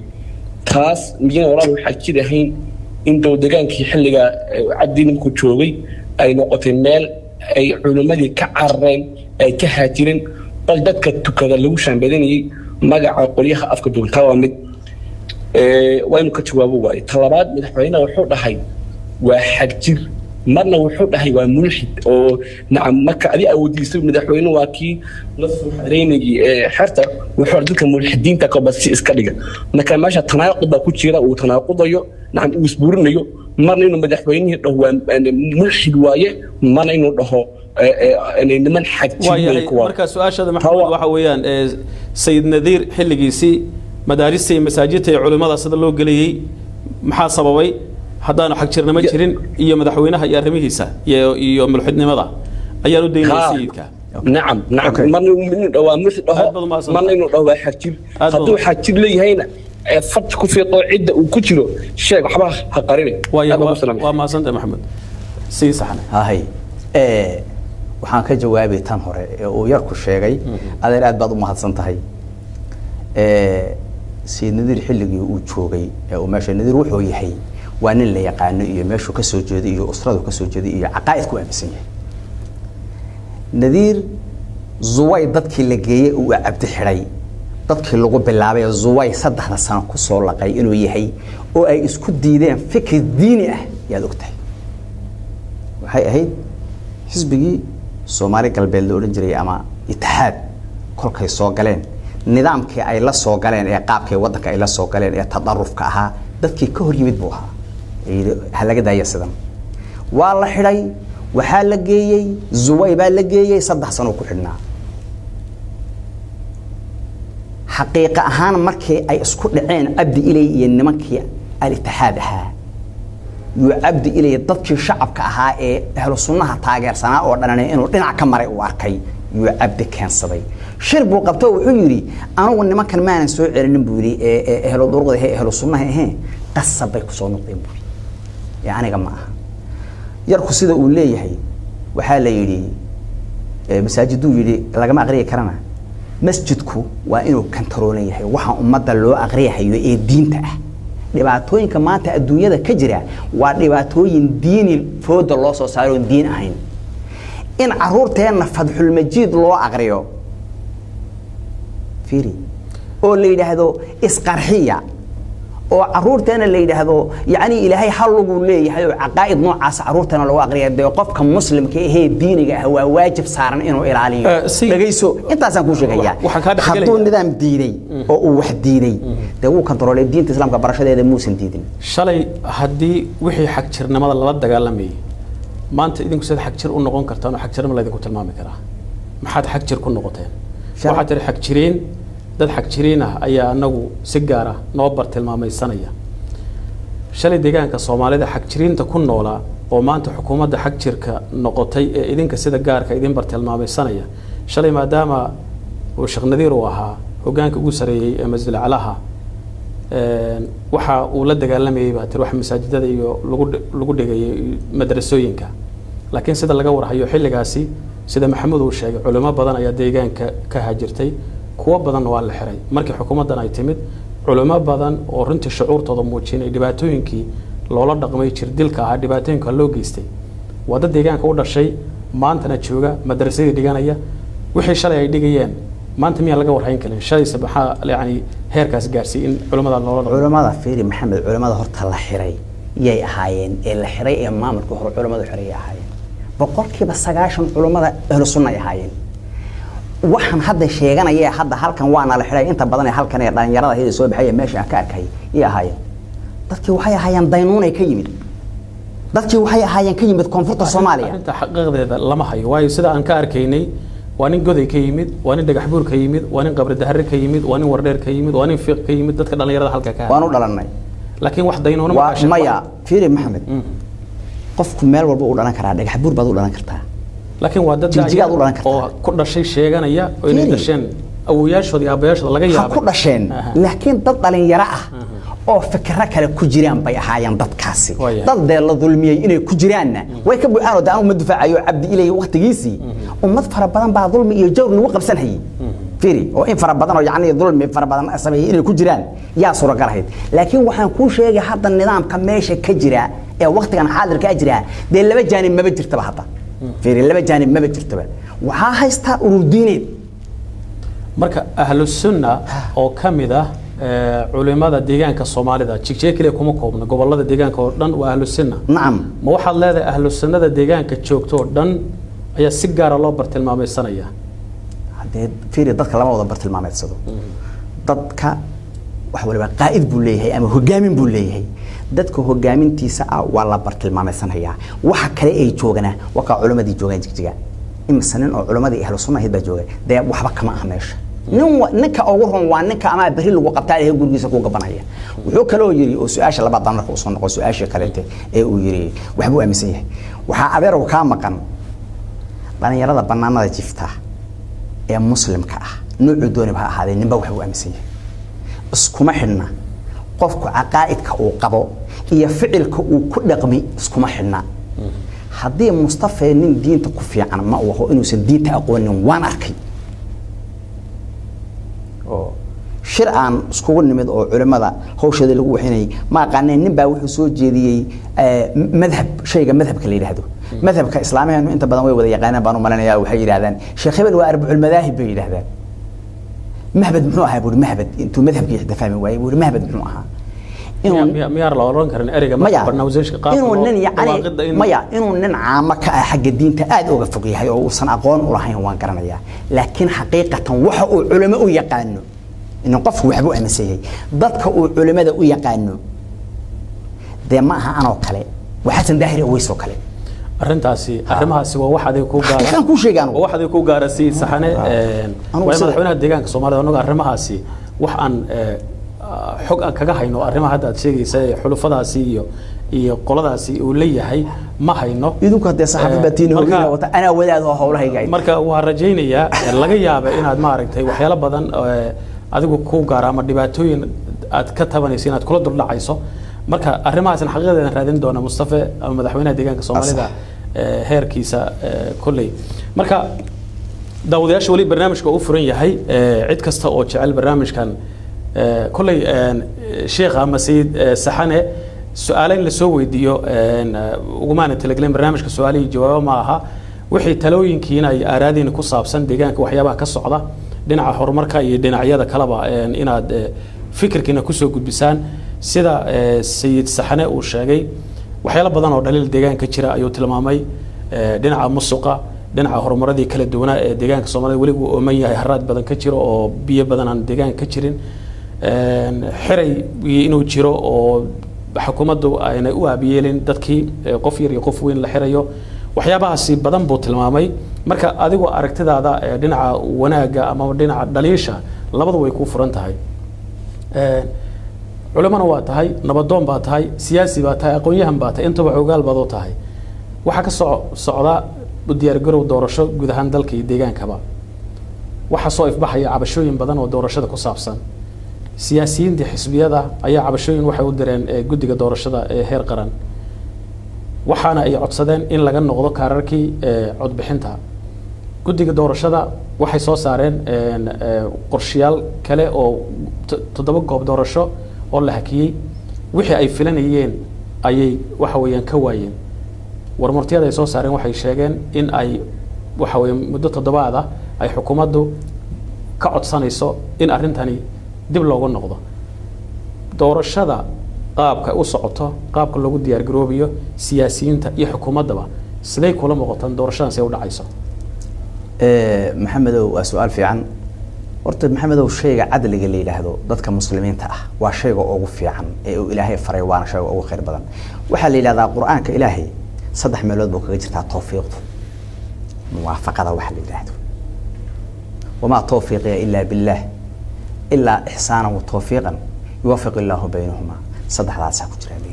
taas miyana walaal waxaa jirahayn in dowladegaankii xilliga cabdi ninku joogay ay noqotay meel ay culimadii ka carareen ay ka haajireen bal dadka tukada lagu shaambadanayay magaca qolyaha afka duulta waa mid waynu ka jawaabo waaye talabaad madaxweynaha wuxuu dhahay waa xagjir marna wuxuu dhahay waa mulxid oo nacam marka adi awoodiisay madaxweynuhu waa kii la soo xareynayay xerta wuxuu dadka mulxidiinta ka basi iska dhiga marka meesha tanaaqud baa ku jira uu tanaaqudayo nacam uu isbuurinayo marna inuu madaxweynuhu dhaho waa mulxid waaye marna inuu dhaho niman xagjir marka su'aashada maxamed waxa weeyaan sayid nadiir xilligiisii madaarista iyo masaajidta iyo culimada sida loo geliyay maxaa sababay haddaanu xaq jirnama jirin iyo madaxweynaha iyo arrimihiisa iyo mulxidnimada ayaan u daynay sayidka نعم أوكي. من دوامس من إنه دوا حجير خدوا حجير لي هنا فتكوا في قاعدة وكتيرو شيء حبا هقارني وما سنت محمد سي صحنا هاي waxaan ka jawaabay tan hore oo yar ku sheegay adeer aad baad u mahadsan tahay si nadir xilligii uu joogay oo meesha nadir wuxuu yahay waa nin la yaqaan iyo meeshu ka soo jeeday iyo usradu ka soo jeeday iyo aqaa'id ku aaminsan yahay nadir zuway dadkii la geeyay uu abdi xiray dadkii lagu bilaabay zuway 3 sano ku soo laqay inuu yahay oo ay isku diideen fikir diini ah yaad ogtahay waxay ahayd xisbigii Soomaali galbeed loo oran jiray ama Itixaad kolkay soo galeen nidaamkii ay la soo galeen ee qaabkii wadanka ay la soo galeen ee tadarrufka ahaa dadkii ka hor yimid buu ahaa halaga daaya sidan waa la xiray waxa la geeyay zuway baa la geeyay 3 sano ku xidhnaa xaqiiqa ahaan markii ay isku dhaceen abdi ilay iyo nimankii al-Itixaad ahaa يعبد إليه ضدك الشعب كها أهل السنة تاجر سنة أو أنا إنه لنا كمرة واركي يعبد كان صبي شرب وقبته وحجري أنا وإن ما كان ما نسوي نبوري أهل الدرجة هي أهل السنة هي قصة بيكسون الطيبوري يعني جماعة يركض سيدا وليه هي وحال يري مساجدو يري لا جماعة غير كرنا مسجدكو وإنه كنتروليه هي وح أمضى اللو أغريه هي الدين تأه dhibaatooyinka maanta adduunyada ka jira waa dhibaatooyin diini fooda loo soo saaro diin ahayn in caruurteena fadhul majiid loo aqriyo fiiri oo la yiraahdo isqarxiya oo caruurteena la yiraahdo yaani ilaahay hal lagu leeyahay oo aqaa'id noocaas caruurteena loo aqriyo qofka muslimka ah diiniga ah waa waajib saaran inuu ilaaliyo dhageyso intaasaan ku sheegayaa hadduu nidaam diiday oo uu wax diiday uu kontrolay diinta islaamka barashadeeda muusan diidin shalay hadii wixii xaq jirnimada la dagaalamay maanta idinku sida xaq jir u noqon kartaan oo xaq jirnimada idinku tilmaami karaa maxaad xaq jir ku noqoteen waxa tir xaq jireen dad xaq jireen ah ayaa anagu si gaar ah noo bar tilmaamaysanaya shalay deegaanka Soomaalida xaq jiriinta ku noolaa oo maanta xukuumadda xaq jirka noqotay ee idinka sida gaarka idin bar tilmaamaysanaya shalay maadaama oo Sheekh Nadiir uu ahaa hogaanka ugu sareeyay ee Masjid Alaha waxa uu la dagaalamayay baa tir wax masaajidada iyo lagu dhigay madrasooyinka laakiin sida laga warhayo xilligaasi sida Maxamed uu sheegay culimo badan ayaa deegaanka ka haajirtay kuwa badan waa la xiray markii xukuumaddan ay timid culimo badan oo runtii shucuurtooda muujinay dhibaatooyinkii loola dhaqmay jir dilka ah dhibaatooyinka loo geystay wada deegaanka u dhashay maantana jooga madrasadii dhiganaya wixii shalay ay dhigayeen maanta miya laga warhayn karin shalay sabaxa yaani heerkaas gaarsi in culimada culimada fiiri maxamed culimada horta la xiray yay ahaayeen ee la xiray ee maamulka hor culimada xiray ahaayeen boqolkiiba 90 culimada ahlu sunna ay ahaayeen waxaan hadda sheeganaya hadda halkan waana la xiray inta badan ee halkan ee dhalinyarada hada soo baxay meesha ka arkay iyo ahaayeen dadkii waxay ahaayeen daynuun ay ka yimid dadkii waxay ahaayeen ka yimid koonfurta Soomaaliya inta xaqiiqdeeda lama hayo waayo sida aan ka arkaynay waa nin goday ka yimid waa nin dhagax buur ka yimid waa nin qabri dahar ka yimid waa nin wardheer ka yimid waa nin fiiq ka yimid dadka dhalinyarada halka ka waanu dhalanay laakiin wax daynuun ma qashay maya fiiri maxamed qofku meel walba uu dhalan karaa dhagax buur baad u dhalan kartaa laakiin waa dad oo ku dhashay sheeganaya oo inay dhasheen awoyaashoodii aabayaashooda laga yaabay ku dhasheen laakiin dad dhalinyaro ah oo fikra kale ku jiraan bay ahaayeen dadkaasi dad deel la dulmiyay inay ku jiraanna way ka buuxaan oo daan uma difaacayo abdi ilay waqtigiisii ummad fara badan baa dulmi iyo jawr lagu qabsanayay fiiri oo in fara badan oo yaani dulmi fara badan sameeyay inay ku jiraan yaa suuragal ahayd laakiin waxaan ku sheegay hadda nidaamka meesha ka jira ee waqtigan xaadirka jira de laba jaanib ma jirtaba hadda fiiri laba jaanib ma jirtaba waxa haysta urudiineed marka ahlu sunna oo kamida culimada deegaanka Soomaalida jigjeekile kuma koobna gobolada deegaanka oo dhan waa ahlu sunna naam ma waxaad leedahay ahlu sunnada deegaanka joogto oo dhan ayaa si gaar ah loo bartilmaamaysanaya hadee fiiri dadka lama wada bartilmaameedsado dadka wax waliba qaa'id buu leeyahay ama hogaamin buu leeyahay dadka hogaamintiisa waa la bartilmaamaysanaya waxa kale ay joogana waxa culimadii joogan jigjiga imsanin oo culimadii ahlu sunna baa joogay de waxba kama ah meesha ninka ugu ron waa ninka ama bari lagu qabtaa ee gurigiisa ku gabanaya wuxuu kale oo yiri oo su'aasha labaad marka uu soo noqo su'aasha kale ee uu yiri waxbuu aaminsan yahay waxa adeer uu ka maqan dhalinyarada banaanada jifta ee muslimka ah noocu doonaba ha ahaadee ninba waxa uu aaminsan yahay iskuma xidhna qofku caqaa'idka uu qabo iyo ficilka uu ku dhaqmi iskuma xidhna haddii Mustafa nin diinta ku fiican ma waho inuusan diinta aqoonin waan arkay oo shir aan iskugu nimid oo culimada hawshada lagu waxinay ma aqaaneen nin baa wuxuu soo jeediyay madhabka la yiraahdo madhabka islaamiga inta badan way wada yaqaanaan baan u malanayaa waxay yiraahdaan sheekh hebel waa arbacul madaahib bay yiraahdaan mahbad muxuu ahaa buu mahbad intuu madhabkii xida fahmi waayay buu mahbad muxuu ahaa ميار لو رون كرن أريجا ما برنامجش قاف إنه نن يعني مايا إنه نن عامك حق الدين تأد أو فقيه هاي أو صنعقان وراهين وان كرنايا لكن حقيقة وحق علماء يقانو إنه قف وحبوا أمسيه ضدك علماء يقانو ده ما أنا وكله وحسن داهر ويسو كله arrintaasi arrimahaasi waa waxa ay ku gaaraan ku sheegaan waxa ay ku gaarasi saxane way madaxweynaha deegaanka Soomaaliya anaga arrimahaasi wax aan xog aan kaga hayno arrimaha hadda aad sheegaysay xulufadaasi iyo qoladaasi uu leeyahay ma hayno idinku hadda saxaafadtiin hoggaanka wata ana wadaad oo hawlahayga marka waa rajaynayaa laga yaabo inaad ma aragtay waxyaalo badan adigu ku gaar ama dhibaatooyin aad ka tabanayso inaad kula durdhacayso marka arrimahaasna xaqiiqadeena raadin doona Mustafa ama madaxweynaha deegaanka Soomaalida heerkiisa kulay marka daawadayaasha wali barnaamijka uu furan yahay cid kasta oo jecel barnaamijkan kulay sheekh ama sayid saxane su'aalayn la soo weydiiyo ugu maana talagalin barnaamijka su'aalaha jawaabo ma aha wixii talooyinkiina ay aaraadeen ku saabsan deegaanka waxyaabaha ka socda dhinaca horumarka iyo dhinacyada kaleba inaad fikirkiina ku soo gudbisaan sida sayid saxane uu sheegay waxyaalo badan oo dhaliil deegaanka jira ayuu tilmaamay dhinaca musuqa dhinaca horumaradii kala duwanaa ee deegaanka Soomaaliya wali uu ooman yahay haraad badan ka jiro oo biyo badan aan deegaanka ka jirin xiray inuu jiro oo xukuumaddu ayna u aabiyeelin dadkii qof yar iyo qof weyn la xirayo waxyaabahaasi badan buu tilmaamay marka adigu aragtidaada dhinaca wanaaga ama dhinaca dhaliisha labadu way ku furan tahay culimana waa tahay nabadoon baa tahay siyaasi baa tahay aqoon-yahan baa tahay intaba xogaal baad u tahay waxa ka socda diyaar garow doorasho guud ahaan dalka iyo deegaankaba waxa soo ifbaxaya cabashooyin badan oo doorashada ku saabsan siyaasiyiinta xisbiyada ayaa cabashooyin waxay u direen guddiga doorashada ee heer qaran waxaana ay codsadeen in laga noqdo kaararkii codbixinta guddiga doorashada waxay soo saareen qorshayaal kale oo 7 goob doorasho oo la hakiyay wixii ay filanayeen ayay waxa weeyaan ka waayeen warmartiyada ay soo saareen waxay sheegeen in ay waxa weeyaan muddo 7 ah ay xukuumaddu ka codsanayso in arrintani dib loogu noqdo doorashada qaabka u socoto qaabka lagu diyaar garoobayo siyaasiyiinta iyo xukuumadaba siday kula muuqataan doorashadan say u dhacayso maxamedow waa su'aal fiican horta maxamedow shayga cadliga la yiraahdo dadka muslimiinta ah waa shayga ugu fiican ee uu Ilaahay faray waana shayga ugu khayr badan waxa la yiraahdaa quraanka Ilaahay 3 meelood buu kaga jirtaa tawfiiqdu muwaafaqada waxa la yiraahdo wama tawfiiqi illa billah إلا إحسانا وتوفيقا يوفق الله بينهما صدق هذا ساكت جلالي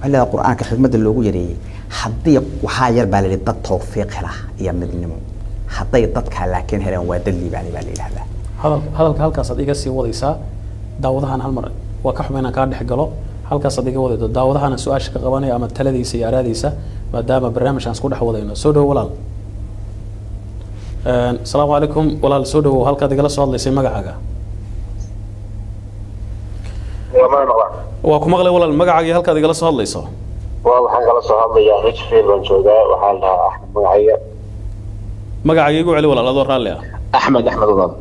وعلى القرآن كحكمة اللغو يري حضي وحاير بالي ضد توفيق له يا مدنمو حضي ضدك لكن هلا ودلي بالي هذا هذا صديقة سي وضيسا داودها عن هالمرة وكحمنا كان حقله هلك صديقة وضيسا داودها عن سؤال شق قواني أما التلذي سياراديسا ما دام برنامج عن سكود حوضينا سودو ولا السلام عليكم ولا سودو هلك دقلا سؤال ليس مقعقة وكم أغلى ولا المجاعة هل كذا جلس هذا ليس؟ والله جلس هذا يا ريتش فيل من جودا وحالها أحمد مجاعية. مجاعة يقول علي ولا لا دور عليها؟ أحمد وضل.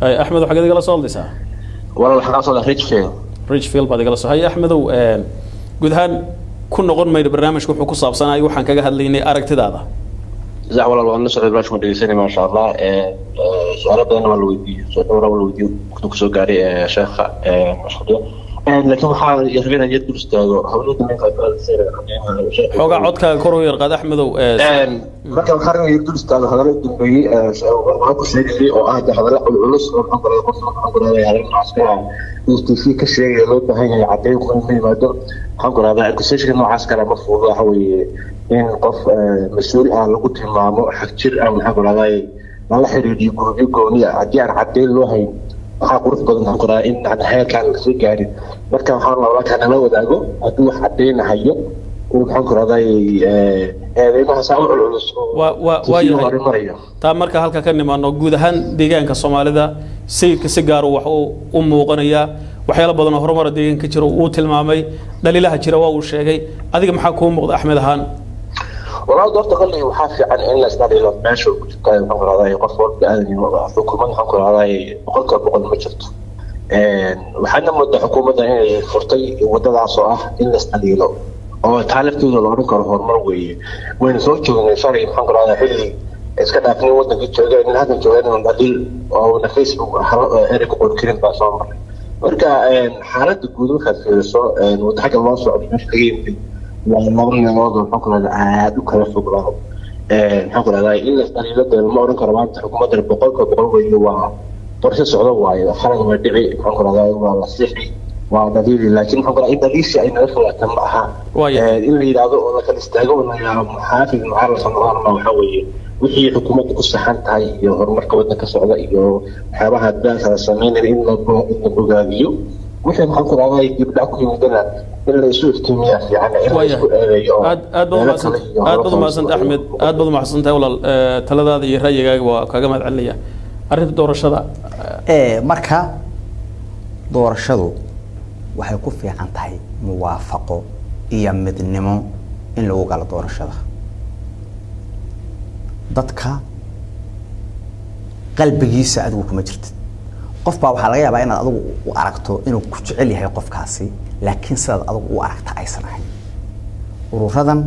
أي أحمد وحاجة جلس هذا ليس؟ والله حنا صار ريتش فيل. ريتش فيل بعد جلس هاي أحمد وجودهان كنا غن ما يبرنامج كوحكو صاب سنة يوحنا كجا هذليني أركت هذا. زع والله والنصر البلاش مدرسين ما شاء الله سؤال بدنا والودي سؤال والودي كنت كسر قاري شيخ مشهور. لكن حال يرغبنا يد استاذو حولود من قبل سير xogaa codka kor u yar qad axmedow marka waxaan yid ustaado hadal dumay waxa ku sheegay oo ah hadal culus oo askara ka sheegay loo baahan yahay cadeyn ku yimaado waxaan ku raadaa accusation noocaas kale ma fuudo waxa weeye in qof mas'uul ah lagu tilmaamo xaq jir ah waxaan ku raadayay lala xiriiriyo gurubyo gooniya haddii aan caddeyn loo hayn waxaa qurux badan waxaan ku radaa in aan heerkaan lasoo gaarin marka waxaan rabaa markaa nala wadaago haddii wax caddeynahayo waxaan ku radaa eedeymaha saa u culculus waayahay taa marka halka ka nimaano guud ahaan deegaanka soomaalida sayidka si gaar wax u muuqanayaa waxyaalo badan oo horumar deegaanka jiro uu tilmaamay dhaliilaha jira waa uu sheegay adiga maxaa kuu muuqda Axmed ahaan والله دورت قال لي وحافي عن إن استدعي له ماشي وكان يقول هذا قصور بأذن حكومة يقول هذا بقول مجرد وحنا مدة حكومة فرطي وضع صراحة إن استدعي له هو تعرف كذا لو ركر هرمر وين صوته من شرعي يقول هذا حلي إذا كان أبني وضع كتير إن هذا الجوانب من بديل أو نفيس إيريك يقول كريم باسمر ورجع حالات الجذور في الصو وده حاجة الله سبحانه مش تجيب والمرن الوضع الحكم عاد وكذا فقراه الحكم هذا إلا استغلت المرن كرمان حكومة البقول كبقول هو طرش السعودية وايد خرج مدعي الحكم هذا هو الصحي ودليل لكن الحكم إذا ليش أي نفع تمها إلا إذا ولا كان استعجوا إنه محافظ معرض صنعان ما وحوي وهي حكومة كسحان تاي يهرم كودنا كسعودية حابها الناس السنين إن البقاليو وحنا الحكم هذا يجيب لكم يمدنا إلا يسوي كمية يعني أدبض ما سنت أحمد أدبض ما سنت ولا ثلاثة هذه رأيك وكجمع عليا أريد دور الشذا مركها دور الشذو وحيكون في عن تاي موافقة يمد النمو إن لو قال دور الشذا ضدك قلب جيس أدوك مجرد قف بقى وحلاقيها بقى إن أدو وأركته إنه كتعلي هاي قف كاسي لكن سيد أدو وأركته أيسا نحن ورفضاً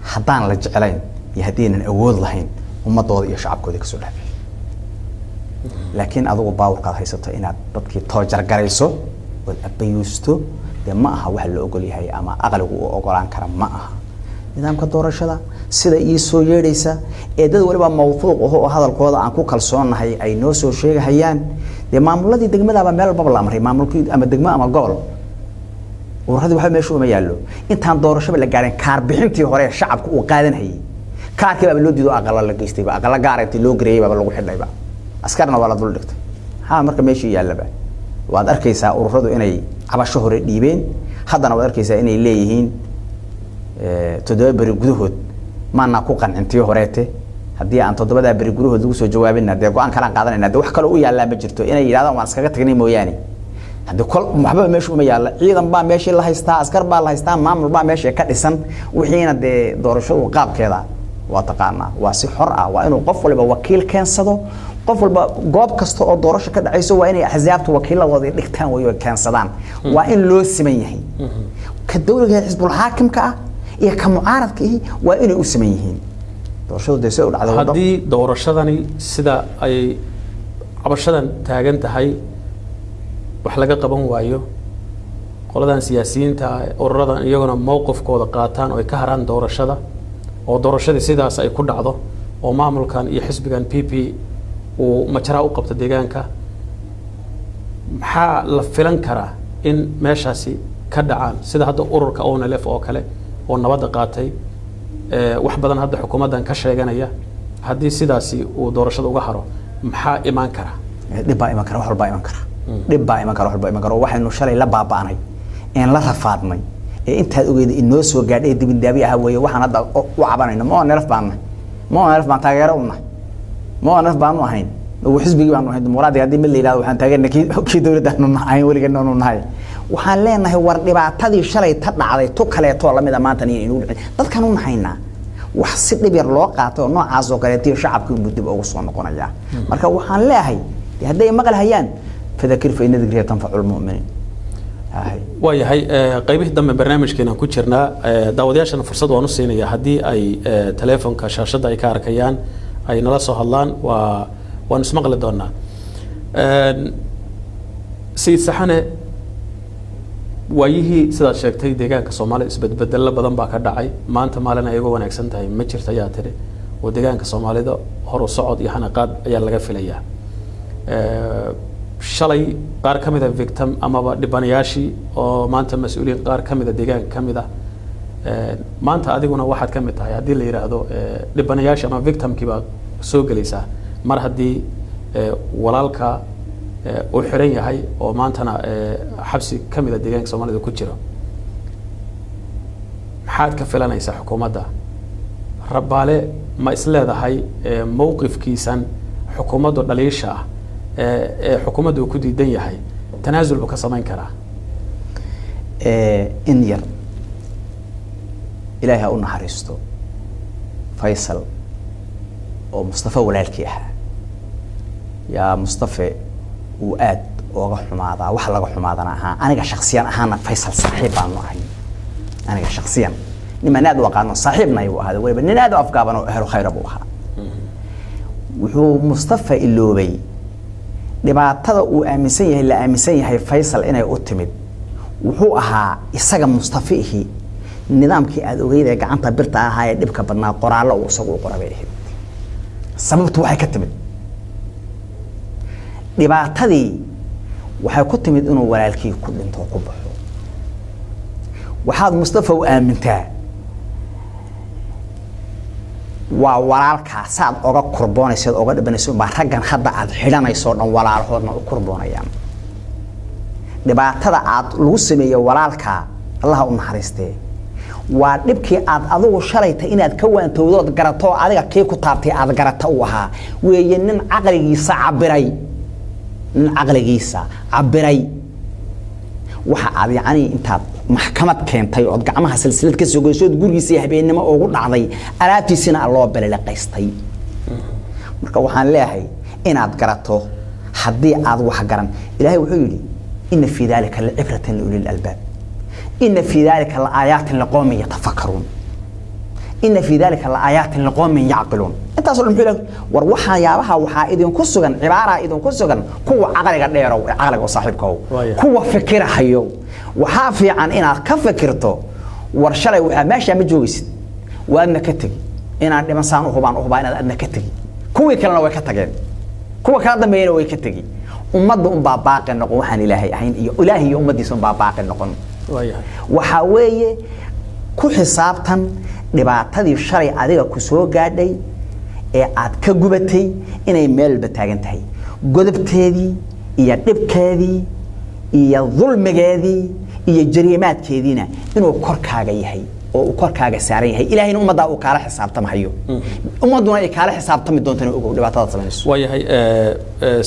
حدان لجعلين يهدين الأول لهين وما ضوضي يشعب كودك سولها لكن أدو باور قاد هيسته إن ضدك توجر قريسو والأبيوستو دي معها وحل اللي أقولي هاي أما أغلق وأقولان كرم معها nidaamka doorashada sida ii soo yeedhaysa ee dad waliba mawduuc oo hadalkooda aan ku kalsoonahay ay noo soo sheegayaan de maamuladii degmada ama meel baba la amray maamulkii ama degmo ama gobol warradii waxa meesha uma yaalo intaan doorashada la gaarin kaar bixintii hore shacabku uu qaadanayay kaarkii baba loo diido aqal la geystay aqal gaareeyay loo gareeyay baba lagu xidhayba askarna waa la dul dhigtay ha marka meeshii yaalaba waad arkaysaa ururadu inay cabasho hore dhiibeen haddana waad arkaysaa inay leeyihiin toddoba bari gudahood maana ku qancintii horeete haddii aan toddobada bari gudahood lagu soo jawaabina dee go'aan kala qaadanayna dee wax kale u yaala ma jirto inay yiraahdaan waan iskaga tagnay mooyaane haddii kol waxba meesha uma yaala ciidan baa meesha la haystaa askar baa la haystaa maamul baa meesha ka dhisan wixiina dee doorashadu qaabkeeda waa taqaanaa waa si xor ah waa inuu qof waliba wakiil keensado qof walba goob kasta oo doorasho ka dhacayso waa inay axsaabtu wakiiladooda dhigtaan way keensadaan waa in loo siman yahay ka dawladda xisbul haakimka ah iyo ka mucaaradka waa inay u sameeyeen yihiin doorashadu deesay u dhacday hadii doorashadani sida ay cabashadan taagan tahay wax laga qaban waayo qoladan siyaasiyiinta ururadan iyaguna mowqifkooda qaataan oo ay ka haraan doorashada oo doorashada sidaas ay ku dhacdo oo maamulkan iyo xisbigan PP uu majara u qabto deegaanka maxaa la filan karaa in meeshaasi ka dhacaan sida hadda ururka ONLF oo kale oo nabadda qaatay wax badan hadda xukuumadan ka sheeganaya hadii sidaasi uu doorashada uga haro maxaa iman kara dib baa iman kara wax walba iman kara dib baa iman kara wax walba iman kara waxaynu shalay la baabaanay in la rafaadnay ee intaad ogeed inoo soo gaadhay dibin daabi ah weeye waxaan hadda u cabanayno ma ONLF baan taageero u nahay ma ONLF baan u ahayn oo xisbigi baan u ahayn muraadi hadii mid la yiraahdo waxaan taageernay kii dawladda aanu nahay waligeena aanu nahay waxaan leenahay war dhibaatadii shalay ta dhacday to kaleeto la mid ah maanta inuu dadkan u nahaynaa wax si dhib yar loo qaato noocaas oo kaleeto shacabku muddo ugu soo noqonaya marka waxaan leeyahay haday maqal hayaan fadakir fa inna dhikra tanfa'ul mu'minin waayahay qaybihii dambe barnaamijkeena ku jirnaa daawadayaashana fursad waan u siinayaa haddii ay telefoonka shaashada ay ka arkayaan ay nala soo hadlaan waan ismaqli doonaa sayid saxane waayihii sidaad sheegtay deegaanka Soomaaliya isbedbeddel badan baa ka dhacay maanta maalin ay ugu wanaagsan tahay ma jirto ayaa tiri oo deegaanka Soomaalida hor u socod iyo xanaqaad ayaa laga filayaa shalay qaar kamid ah victim amaba dhibanayaashii oo maanta mas'uuliyiin qaar kamid ah deegaanka kamid ah maanta adiguna waxaad kamid tahay hadii la yiraahdo dhibanayaashii ama victimkii baa soo galaysaa mar haddii walaalka uu xiran yahay oo maantana xabsi ka mid a deegaanka soomaalida ku jiro maxaad ka filanaysaa xukuumadda Rabbaale ma isleedahay mowqifkiisan xukuumadda dhaliisha ah xukuumaddu ku diidan yahay tanaasul buu ka samayn karaa in yar ilaahay ha u naxariisto Faisal oo Mustafa walaalkii ahaa yaa Mustafa uu aad uga xumaadaa wax laga xumaadana ahaa aniga shakhsiyan ahaana Faisal saaxiib baan ahay aniga shakhsiyan niman aad u aqaano saaxiibna ayuu ahaa waliba nin aad u afgaaban oo ahlu khayr buu ahaa wuxuu Mustafa iloobay dhibaatada uu aaminsan yahay Faisal inay u timid wuxuu ahaa isaga Mustafiihi nidaamkii aad ogeyd ee gacanta birta ahaa ee dhibka badnaa qoraallo uu isagu qorabay sababtu waxay ka timid dhibaatadii waxay ku timid inuu walaalkii ku dhinto ku baxo waxaad Mustafa u aamintaa waa walaalka saad oga kurboonaysid oga dhibanaysid baa raggan hadda aad xilanayso dhan walaalhoodna u kurboonayaan dhibaatada aad lagu sameeyo walaalka Allah u naxariistee waa dhibkii aad adigu shalaytay inaad ka waantowdood garato adiga kee ku taabtay aad garata u ahaa weeye nin caqligiisa cabiray waxa aad yacni intaad maxkamad keentay oo gacmaha silsilad ka soo goysay gurigiisa habeenimo ugu dhacday alaabtiisina loo balaqaystay marka waxaan leeyahay inaad garato haddii aad wax garan ilaahay wuxuu yiri inna fi dhalika la'ibratan lil albab inna fi dhalika laayatin liqawmin yatafakkarun inna fi dhalika laayatin liqawmin yaqilun intaas oo muxuu war waxa idin ku sugan cibaara idin ku sugan kuwa aqliga dheerow aqliga saaxiibkow kuwa fikirahayo waxa fiican inaad ka fikirto war shalay waxa meesha ma joogaysid waadna ka tagi inaan dhimasaan u hubaan inaad adna ka tagi kuwii kalena way ka tageen kuwa kala dambeeyna way ka tagi ummadda baa baaqi noqon waxaan ilaahay ahayn iyo ilaahay iyo ummadiisa baa baaqi noqon waxa weeye ku xisaabtan dhibaatadii shalay adiga ku soo gaadhay ee aad ka gubatay inay meel bataagan tahay godobteedii iyo dhibkeedii iyo dulmigeedii iyo jariimaadkeediina inuu korkaaga yahay oo uu korkaaga saaran yahay ilaahayna ummadda uu kala xisaabtamayo ummaduna ay kala xisaabtami doontaan ugu dhibaatada sameeyso waayahay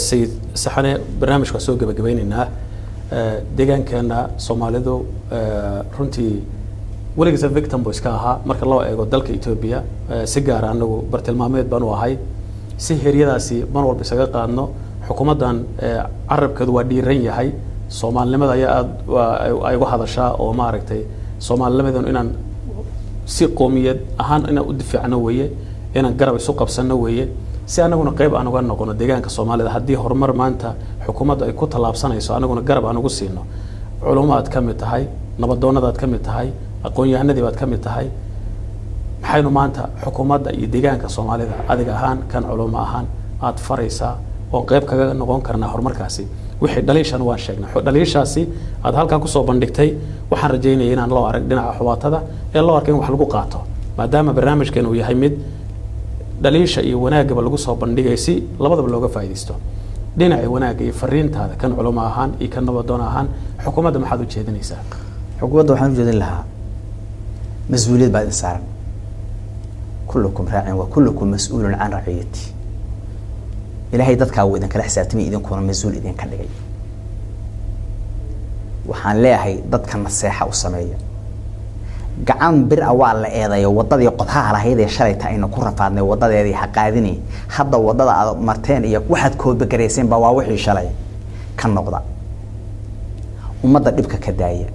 sayid saxane barnaamijka soo gabagabeynayna deegaankeena Soomaalidu runtii weligiisa victim boys ka ahaa marka loo eego dalka Ethiopia si gaar ah anagu bartilmaameed baan u ahay si heeriyadaasi mar walba isaga qaadno xukuumadan carabkeedu waa dhiiran yahay Soomaalinimada ayaa ay uga hadashaa oo maaragtay Soomaalinimadan inaan si qoomiyad ahaan inaan u difaacno weeye inaan garab isu qabsano weeye si anaguna qayb aan uga noqono deegaanka Soomaalida haddii horumar maanta xukuumadda ay ku talaabsanayso anaguna garab aan ugu siino culumaad ka mid tahay nabadoonnadaad ka mid tahay aqoon-yahanadii baad ka mid tahay maxaynu maanta xukuumadda iyo deegaanka Soomaalida adiga ahaan kan culimo ahaan aad faraysaa oo qayb kaga noqon karnaa horumarkaasi wixii dhaliishan waan sheegnay dhaliishaasi aad halkan ku soo bandhigtay waxaan rajaynayaa inaan loo arag dhinaca xubaatada ee loo arkin wax lagu qaato maadaama barnaamijkan uu yahay mid dhaliisha iyo wanaagaba lagu soo bandhigay si labadaba looga faa'iideysto dhinaca wanaagga iyo fariintaada kan culimo ahaan iyo kan nabadoon ahaan xukuumadda maxaad u jeedinaysaa xukuumadda waxaan u jeedin lahaa مسؤولية بعد السارة كلكم راع وكلكم مسؤول عن رعيته إلهي ضدك أو إذا كان حسابتني إذا كون مسؤول إذا كان لقي وحان لاهي ضدك النصيحة والسمية قعان بر أول إذا يوضد يقطعها على هذه الشريطة إنه كرة فادني وضد هذه حقادني حتى وضد مرتين يك واحد كود بكريسين بواوحي شري كان نقطة ومضى دبك كداية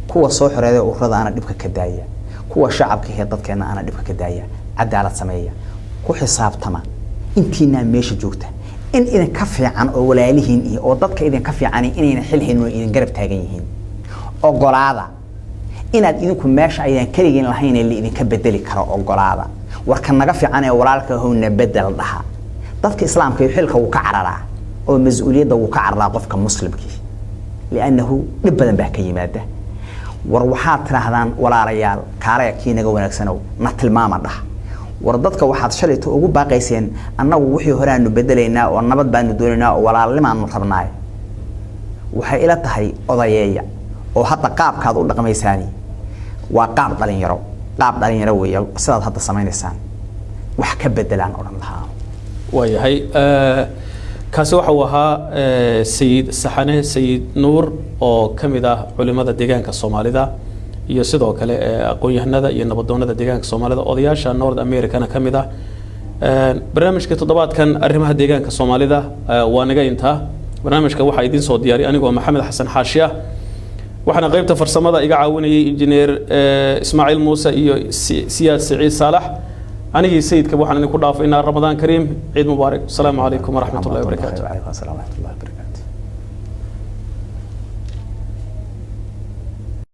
كوا صوحر هذا وفرض أنا دبك كداية كوا شعب كه ضدك أنا دبك كداية عدالة سمية كو حساب تمام intiina meesha joogta in idin ka fiican oo walaalihiin iyo oo dadka idin ka fiican inay xilhiin oo idin garab taagan yihiin ogolaada inaad idinku meesha ayaan kaligiin lahayn ee idin ka bedeli karo ogolaada warka naga fiican ee walaalka howna bedel dhaha dadka islaamka iyo xilka uu ka cararaa oo mas'uuliyadda uu ka cararaa qofka muslimkii li'annahu dhibadan baa ka yimaada war waxaad tiraahdaan walaalayaal kaalaya kii naga wanaagsanow na tilmaama dhaha وردتك واحد شلت ugu baaqayseen annagu wixii hore aanu bedelaynaa oo nabad baanu doonaynaa oo walaalnimo aanu rabnaa waxay ila tahay odayeeya oo hadda qaabkaad u dhaqmaysaani waa qaab dhalinyaro weeyo sidaad hadda sameeynaysan wax ka bedelaan oran lahaa waayahay kaasi waxa uu ahaa sayid saxane sayid nuur oo kamid ah culimada deegaanka Soomaalida iyo sidoo kale aqoon-yahanada iyo nabadoonnada deegaanka Soomaalida odayaasha North America-na kamid ah barnaamijka toddobaadkan arrimaha deegaanka Soomaalida waa naga intaa barnaamijka waxa idin soo diyaariyay anigoo Maxamed Xasan Xaashiya waxaana qaybta farsamada iga caawinayay injineer Ismaaciil Muuse iyo Siyaad Saciid Saalax anigii sayidka waxaan idinku dhaafaynaa Ramadaan Kariim ciid mubaarak assalaamu calaykum waraxmatullaahi wabarakaatuh